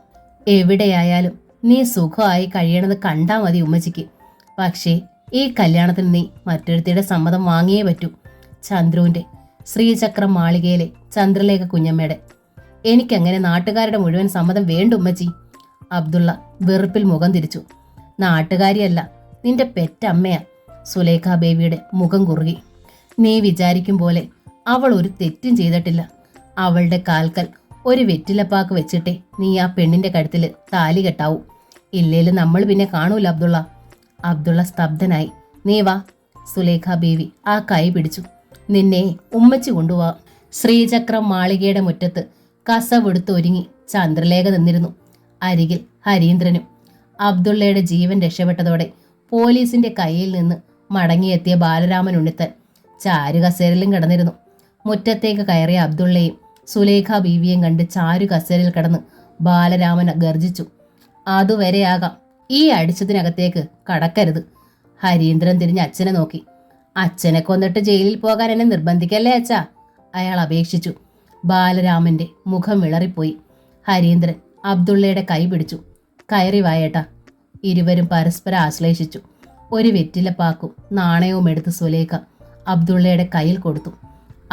എവിടെയായാലും നീ സുഖമായി കഴിയണത് കണ്ടാൽ മതി ഉമ്മച്ചിക്ക്. പക്ഷേ ഈ കല്യാണത്തിന് നീ മറ്റൊരുത്തിയുടെ സമ്മതം വാങ്ങിയേ പറ്റൂ. ചന്ദ്രുവിൻ്റെ ശ്രീചക്രം മാളികയിലെ ചന്ദ്രലേഖ കുഞ്ഞമ്മയുടെ. എനിക്കങ്ങനെ നാട്ടുകാരുടെ മുഴുവൻ സമ്മതം വേണ്ട ഉമ്മച്ചി. അബ്ദുള്ള വെറുപ്പിൽ മുഖം തിരിച്ചു. നാട്ടുകാരിയല്ല, നിന്റെ പെറ്റമ്മയാ. സുലേഖ ബേബിയുടെ മുഖം കുറുകി. നീ വിചാരിക്കും പോലെ അവൾ ഒരു തെറ്റും ചെയ്തിട്ടില്ല. അവളുടെ കാൽക്കൽ ഒരു വെറ്റിലപ്പാക്ക് വെച്ചിട്ടേ നീ ആ പെണ്ണിന്റെ കഴുത്തിൽ താലി കെട്ടാവൂ. ഇല്ലേലും നമ്മൾ പിന്നെ കാണൂല അബ്ദുള്ള. അബ്ദുള്ള സ്തബ്ധനായി. നീ വാ. സുലേഖ ബേബി ആ കൈ പിടിച്ചു. നിന്നെ ഉമ്മച്ചി കൊണ്ടുപോവാ. ശ്രീചക്രം മാളികയുടെ മുറ്റത്ത് കസവെടുത്ത് ഒരുങ്ങി ചന്ദ്രലേഖ നിന്നിരുന്നു. അരികിൽ ഹരീന്ദ്രനും. അബ്ദുള്ളയുടെ ജീവൻ രക്ഷപ്പെട്ടതോടെ പോലീസിന്റെ കയ്യിൽ നിന്ന് മടങ്ങിയെത്തിയ ബാലരാമൻ ഉണ്ണിത്തൻ ചാരു കസേരയിലും കിടന്നിരുന്നു. മുറ്റത്തേക്ക് കയറിയ അബ്ദുള്ളയും സുലേഖ ബീവിയെയും കണ്ട് ചാരു കസേരയിൽ കിടന്ന് ബാലരാമൻ ഗർജിച്ചു. അതുവരെയാകാം, ഈ അടിച്ചതിനകത്തേക്ക് കടക്കരുത്. ഹരീന്ദ്രൻ തിരിഞ്ഞ് അച്ഛനെ നോക്കി. അച്ഛനെ കൊന്നിട്ട് ജയിലിൽ പോകാൻ എന്നെ നിർബന്ധിക്കല്ലേ അച്ഛാ, അയാൾ അപേക്ഷിച്ചു. ബാലരാമന്റെ മുഖം വിളറിപ്പോയി. ഹരീന്ദ്രൻ അബ്ദുള്ളയുടെ കൈ പിടിച്ചു. കയറി വായേട്ടാ. ഇരുവരും പരസ്പരം ആശ്ലേഷിച്ചു. ഒരു വെറ്റിലപ്പാക്കും നാണയവും എടുത്ത് സുലേഖ അബ്ദുള്ളയുടെ കയ്യിൽ കൊടുത്തു.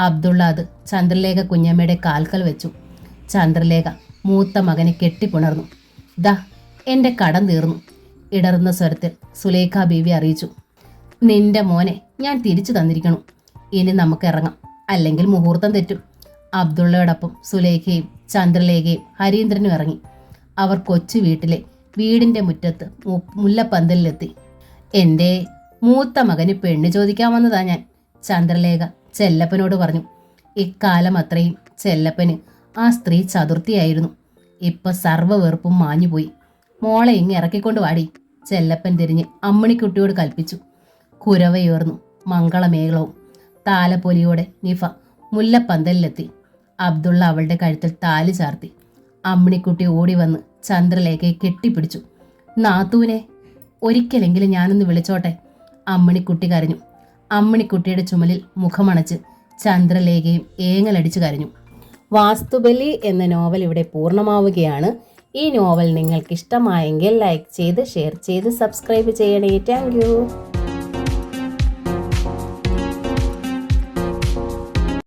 അബ്ദുള്ള അത് ചന്ദ്രലേഖ കുഞ്ഞമ്മയുടെ കാൽക്കൽ വെച്ചു. ചന്ദ്രലേഖ മൂത്ത മകനെ കെട്ടിപ്പുണർന്നു. ദാ എൻ്റെ കടം തീർന്നു, ഇടറുന്ന സ്വരത്തിൽ സുലേഖ ബീവി അറിയിച്ചു. നിന്റെ മോനെ ഞാൻ തിരിച്ചു തന്നിരിക്കണം. ഇനി നമുക്ക് ഇറങ്ങാം, അല്ലെങ്കിൽ മുഹൂർത്തം തെറ്റും. അബ്ദുള്ളയോടൊപ്പം സുലേഖയും ചന്ദ്രലേഖയും ഹരീന്ദ്രനും ഇറങ്ങി. അവർ കൊച്ചു വീടിന്റെ മുറ്റത്ത് മുല്ലപ്പന്തലിലെത്തി. എൻ്റെ മൂത്ത മകന് പെണ്ണ് ചോദിക്കാൻ വന്നതാ ഞാൻ, ചന്ദ്രലേഖ ചെല്ലപ്പനോട് പറഞ്ഞു. ഇക്കാലം അത്രയും ചെല്ലപ്പന് ആ സ്ത്രീ ചതുർത്ഥിയായിരുന്നു. ഇപ്പൊ സർവ്വ വെറുപ്പും മാഞ്ഞുപോയി. മോളെ ഇങ്ങ് ഇറക്കിക്കൊണ്ട് വാടി, ചെല്ലപ്പൻ തിരിഞ്ഞ് അമ്മിണിക്കുട്ടിയോട് കൽപ്പിച്ചു. കുരവയുയർന്നു മംഗളമേളവും. താലപ്പൊലിയോടെ നിഫ മുല്ലപ്പന്തലിലെത്തി. അബ്ദുള്ള അവളുടെ കഴുത്തിൽ താലി ചാർത്തി. അമ്മിണിക്കുട്ടി ഓടി വന്ന് ചന്ദ്രലേഖയെ കെട്ടിപ്പിടിച്ചു. നാത്തൂനെ, ഒരിക്കലെങ്കിലും ഞാനൊന്ന് വിളിച്ചോട്ടെ, അമ്മിണിക്കുട്ടി കരഞ്ഞു. അമ്മിണിക്കുട്ടിയുടെ ചുമലിൽ മുഖമണച്ച് ചന്ദ്രലേഖയും ഏങ്ങലടിച്ചു കരഞ്ഞു. വാസ്തുബലി എന്ന നോവൽ ഇവിടെ പൂർണ്ണമാവുകയാണ്. ഈ നോവൽ നിങ്ങൾക്ക് ഇഷ്ടമായെങ്കിൽ ലൈക്ക് ചെയ്ത് ഷെയർ ചെയ്ത് സബ്സ്ക്രൈബ് ചെയ്യണേ. Thank you.